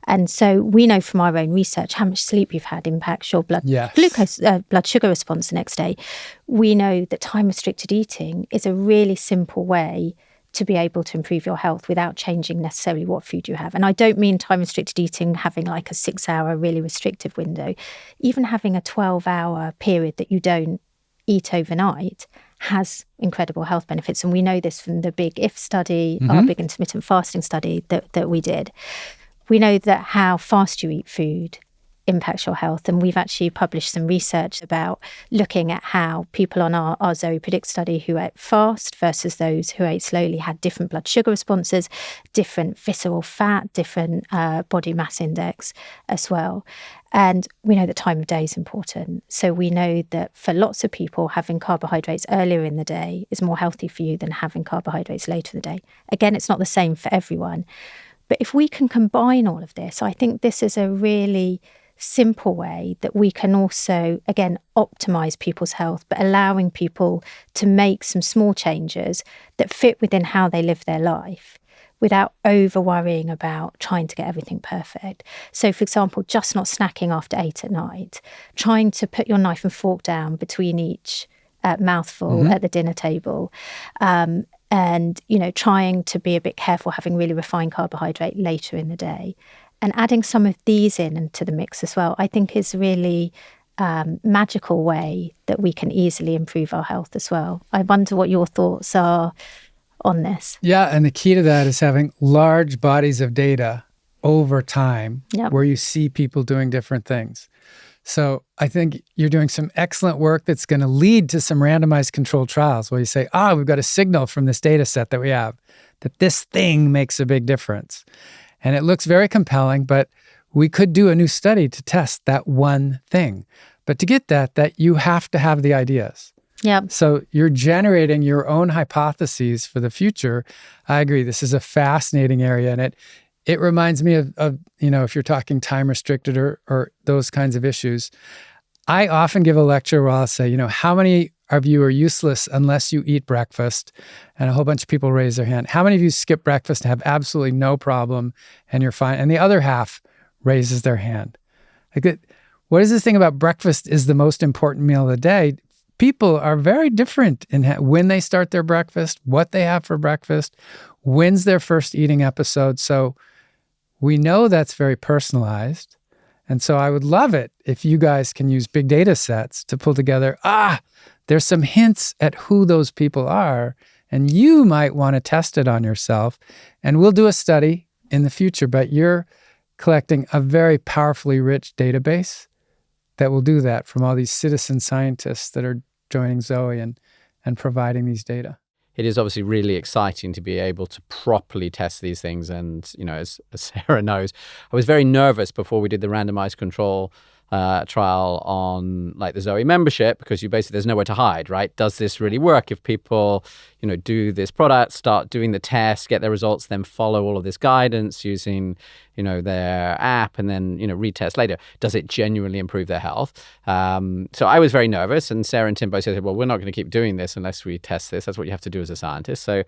And so we know from our own research how much sleep you've had impacts your blood sugar response the next day. We know that time-restricted eating is a really simple way to be able to improve your health without changing necessarily what food you have. And I don't mean time-restricted eating having like a 6-hour really restrictive window. Even having a 12-hour period that you don't eat overnight has incredible health benefits. And we know this from the Big IF study, our big intermittent fasting study that we did. We know that how fast you eat food impacts your health. And we've actually published some research about looking at how people on our Zoe Predict study who ate fast versus those who ate slowly had different blood sugar responses, different visceral fat, different body mass index as well. And we know that time of day is important. So we know that for lots of people, having carbohydrates earlier in the day is more healthy for you than having carbohydrates later in the day. Again, it's not the same for everyone. But if we can combine all of this, I think this is a really simple way that we can also, again, optimize people's health, but allowing people to make some small changes that fit within how they live their life without over worrying about trying to get everything perfect. So, for example, just not snacking after 8 at night, trying to put your knife and fork down between each mouthful at the dinner table, and, trying to be a bit careful having really refined carbohydrate later in the day. And adding some of these into the mix as well, I think is really magical way that we can easily improve our health as well. I wonder what your thoughts are on this. Yeah, and the key to that is having large bodies of data over time where you see people doing different things. So I think you're doing some excellent work that's going to lead to some randomized controlled trials where you say, we've got a signal from this data set that we have that this thing makes a big difference. And it looks very compelling, but we could do a new study to test that one thing. But to get that you have to have the ideas. Yeah. So you're generating your own hypotheses for the future. I agree. This is a fascinating area. And it reminds me of if you're talking time restricted or those kinds of issues, I often give a lecture where I'll say, how many of you are useless unless you eat breakfast? And a whole bunch of people raise their hand. How many of you skip breakfast and have absolutely no problem and you're fine? And the other half raises their hand. What is this thing about breakfast is the most important meal of the day? People are very different in when they start their breakfast, what they have for breakfast, when's their first eating episode. So we know that's very personalized. And so I would love it if you guys can use big data sets to pull together, there's some hints at who those people are, and you might want to test it on yourself. And we'll do a study in the future, but you're collecting a very powerfully rich database that will do that from all these citizen scientists that are joining Zoe and providing these data. It is obviously really exciting to be able to properly test these things. And, as Sarah knows, I was very nervous before we did the randomized control trial on the Zoe membership, because there's nowhere to hide, right? Does this really work? If people, do this product, start doing the test, get their results, then follow all of this guidance using, their app and then, retest later, does it genuinely improve their health? So I was very nervous, and Sarah and Tim both said, well, we're not going to keep doing this unless we test this. That's what you have to do as a scientist. So it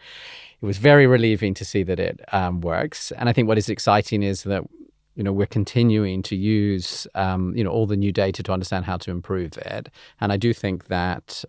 was very relieving to see that it works. And I think what is exciting is that we're continuing to use, all the new data to understand how to improve it. And I do think that,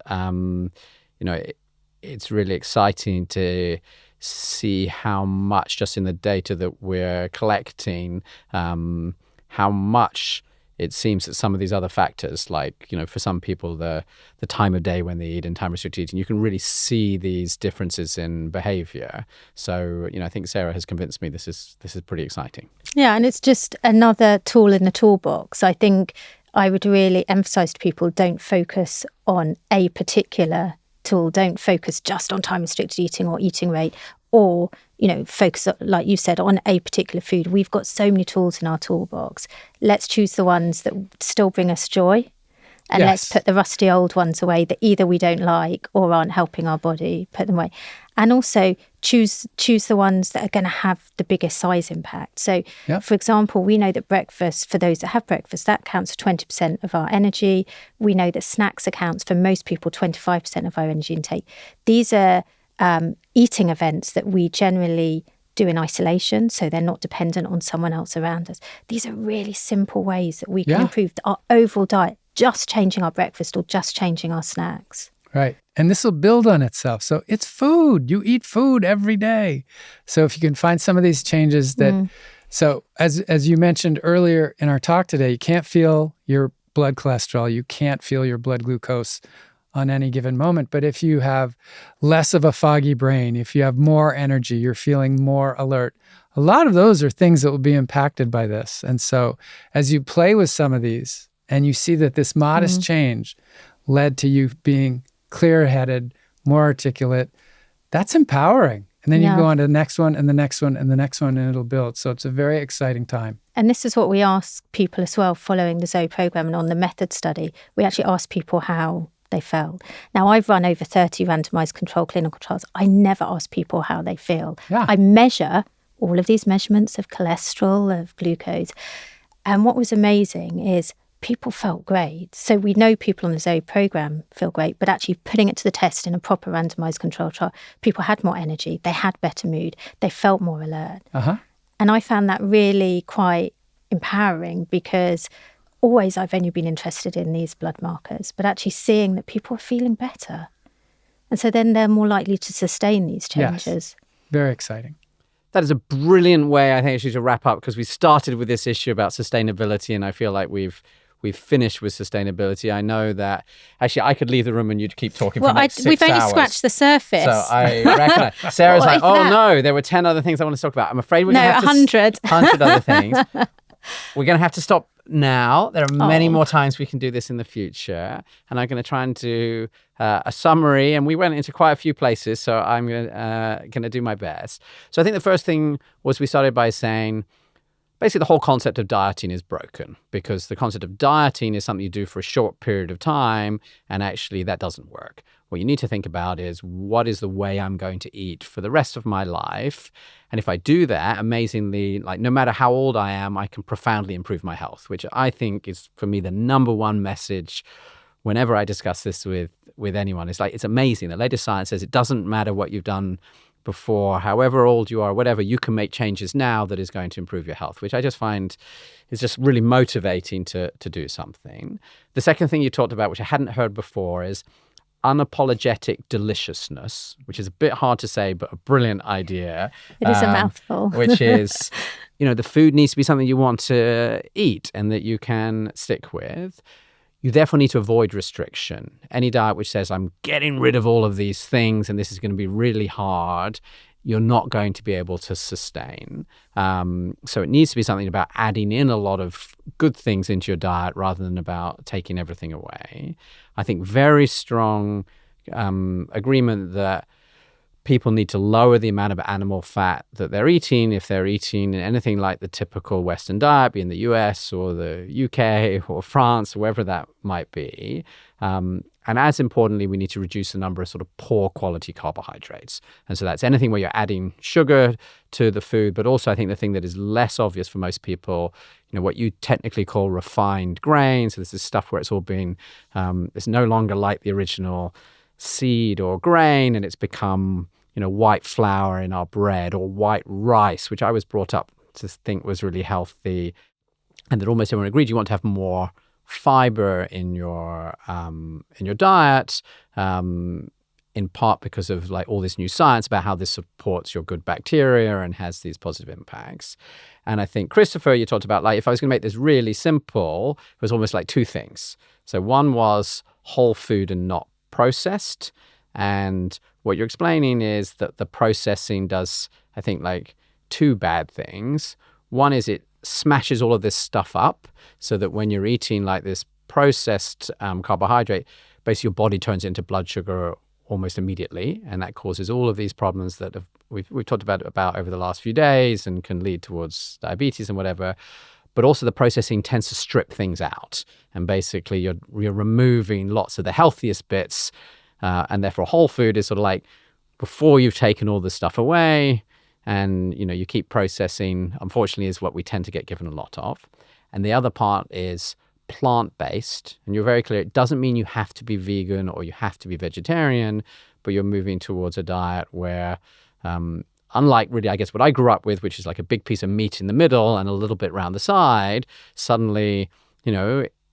it's really exciting to see how much just in the data that we're collecting, how much it seems that some of these other factors, for some people, the time of day when they eat and time restricted eating, you can really see these differences in behavior. So, I think Sarah has convinced me this is pretty exciting. Yeah, and it's just another tool in the toolbox. I think I would really emphasize to people, don't focus on a particular tool. Don't focus just on time restricted eating or eating rate, or focus, like you said, on a particular food. We've got so many tools in our toolbox. Let's choose the ones that still bring us joy, and let's put the rusty old ones away that either we don't like or aren't helping our body. Put them away, and also choose the ones that are going to have the biggest size impact. So, for example, we know that breakfast, for those that have breakfast, that counts for 20% of our energy. We know that snacks accounts for most people 25% of our energy intake. These are eating events that we generally do in isolation, so they're not dependent on someone else around us. These are really simple ways that we can improve our overall diet, just changing our breakfast or just changing our snacks. Right. And this will build on itself. So it's food. You eat food every day. So if you can find some of these changes that, so as you mentioned earlier in our talk today, you can't feel your blood cholesterol. You can't feel your blood glucose on any given moment. But if you have less of a foggy brain, if you have more energy, you're feeling more alert, a lot of those are things that will be impacted by this. And so as you play with some of these and you see that this modest change led to you being clear-headed, more articulate, that's empowering. And then you go on to the next one and the next one and the next one, and it'll build. So it's a very exciting time. And this is what we ask people as well following the Zoe program and on the method study. We actually ask people how they felt. Now, I've run over 30 randomized controlled clinical trials. I never ask people how they feel. Yeah. I measure all of these measurements of cholesterol, of glucose. And what was amazing is people felt great. So we know people on the Zoe program feel great, but actually putting it to the test in a proper randomized control trial, people had more energy, they had better mood, they felt more alert. And I found that really quite empowering, because always I've only been interested in these blood markers, but actually seeing that people are feeling better. And so then they're more likely to sustain these changes. Yes. Very exciting. That is a brilliant way, I think, actually, to wrap up, because we started with this issue about sustainability, and I feel like we've finished with sustainability. I know that actually I could leave the room and you'd keep talking for the next 6 hours. We've only scratched the surface. So I reckon Sarah's like, oh no, there were 10 other things I want to talk about. I'm afraid we're going to have 100. 100 other things. We're going to have to stop now. There are many more times we can do this in the future. And I'm going to try and do a summary. And we went into quite a few places, so I'm going to do my best. So I think the first thing was we started by saying, basically, the whole concept of dieting is broken, because the concept of dieting is something you do for a short period of time, and actually that doesn't work. What you need to think about is, what is the way I'm going to eat for the rest of my life? And if I do that, amazingly, like no matter how old I am, I can profoundly improve my health, which I think is, for me, the number one message whenever I discuss this with anyone. It's like, it's amazing. The latest science says it doesn't matter what you've done before, however old you are, whatever, you can make changes now that is going to improve your health, which I just find is just really motivating to do something. The second thing you talked about, which I hadn't heard before, is unapologetic deliciousness, which is a bit hard to say, but a brilliant idea. It is a mouthful. Which is, the food needs to be something you want to eat and that you can stick with. You therefore need to avoid restriction. Any diet which says, I'm getting rid of all of these things and this is going to be really hard, you're not going to be able to sustain. So it needs to be something about adding in a lot of good things into your diet rather than about taking everything away. I think very strong agreement that people need to lower the amount of animal fat that they're eating if they're eating anything like the typical Western diet, be in the US or the UK or France, or wherever that might be. And as importantly, we need to reduce the number of sort of poor quality carbohydrates. And so that's anything where you're adding sugar to the food, but also I think the thing that is less obvious for most people, what you technically call refined grains. So this is stuff where it's all been, it's no longer like the original seed or grain, and it's become, white flour in our bread, or white rice, which I was brought up to think was really healthy. And that almost everyone agreed you want to have more fiber in your diet, in part because of like all this new science about how this supports your good bacteria and has these positive impacts. And I think, Christopher, you talked about, like, if I was going to make this really simple, it was almost like two things. So one was whole food and not processed. And what you're explaining is that the processing does, I think, like two bad things. One is it smashes all of this stuff up so that when you're eating like this processed carbohydrate, basically your body turns it into blood sugar almost immediately, and that causes all of these problems that we've talked about over the last few days and can lead towards diabetes and whatever. But also the processing tends to strip things out, and basically you're removing lots of the healthiest bits, and therefore whole food is sort of like before you've taken all the stuff away, and you keep processing, unfortunately, is what we tend to get given a lot of. And the other part is plant-based, and you're very clear, it doesn't mean you have to be vegan or you have to be vegetarian, but you're moving towards a diet where, unlike really, I guess, what I grew up with, which is like a big piece of meat in the middle and a little bit around the side, suddenly,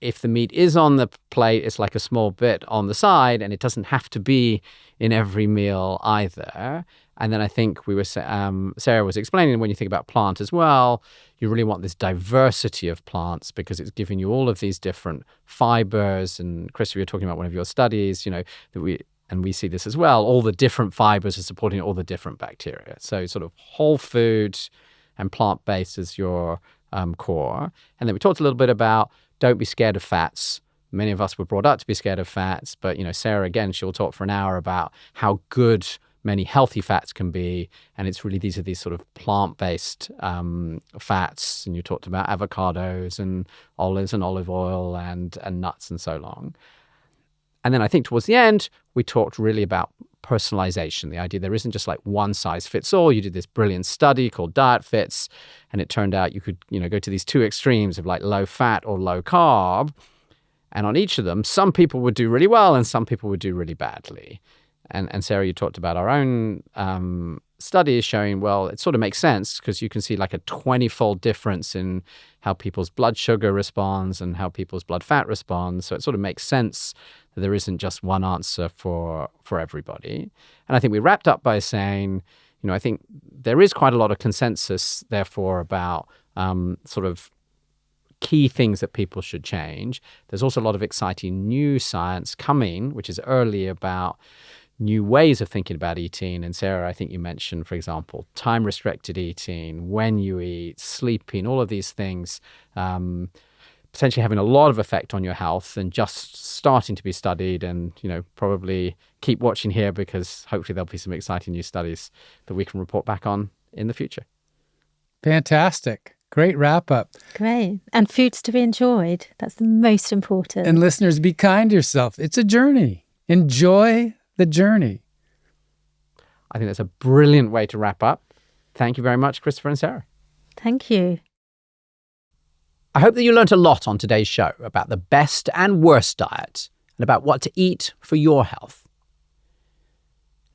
if the meat is on the plate, it's like a small bit on the side, and it doesn't have to be in every meal either. And then I think Sarah was explaining, when you think about plant as well, you really want this diversity of plants because it's giving you all of these different fibers. And Chris, you're talking about one of your studies, that we see this as well. All the different fibers are supporting all the different bacteria. So sort of whole food, and plant-based as your core. And then we talked a little bit about don't be scared of fats. Many of us were brought up to be scared of fats, but Sarah, again, she'll talk for an hour about how good many healthy fats can be, and it's really these sort of plant-based fats. And you talked about avocados and olives and olive oil and nuts and so on. And then I think towards the end, we talked really about personalization, the idea there isn't just like one size fits all. You did this brilliant study called Diet Fits, and it turned out you could go to these two extremes of like low fat or low carb. And on each of them, some people would do really well and some people would do really badly. And Sarah, you talked about our own studies showing, well, it sort of makes sense because you can see like a 20-fold difference in how people's blood sugar responds and how people's blood fat responds. So it sort of makes sense that there isn't just one answer for everybody. And I think we wrapped up by saying, I think there is quite a lot of consensus, therefore, about sort of key things that people should change. There's also a lot of exciting new science coming, which is early, about new ways of thinking about eating. And Sarah, I think you mentioned, for example, time-restricted eating, when you eat, sleeping, all of these things potentially having a lot of effect on your health and just starting to be studied. And, probably keep watching here because hopefully there'll be some exciting new studies that we can report back on in the future. Fantastic. Great wrap up. Great. And foods to be enjoyed. That's the most important. And listeners, be kind to yourself. It's a journey. Enjoy the journey. I think that's a brilliant way to wrap up. Thank you very much, Christopher and Sarah. Thank you. I hope that you learned a lot on today's show about the best and worst diet and about what to eat for your health.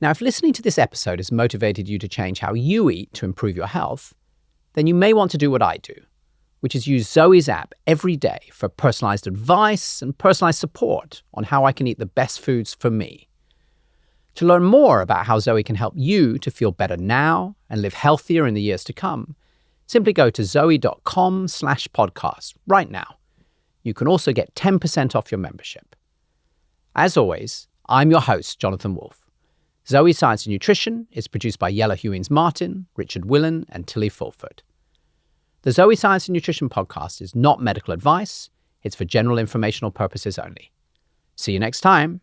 Now, if listening to this episode has motivated you to change how you eat to improve your health, then you may want to do what I do, which is use Zoe's app every day for personalized advice and personalized support on how I can eat the best foods for me. To learn more about how Zoe can help you to feel better now and live healthier in the years to come, simply go to zoe.com/podcast right now. You can also get 10% off your membership. As always, I'm your host, Jonathan Wolf. Zoe Science and Nutrition is produced by Yella Hewings-Martin, Richard Willen, and Tilly Fulford. The Zoe Science and Nutrition podcast is not medical advice. It's for general informational purposes only. See you next time.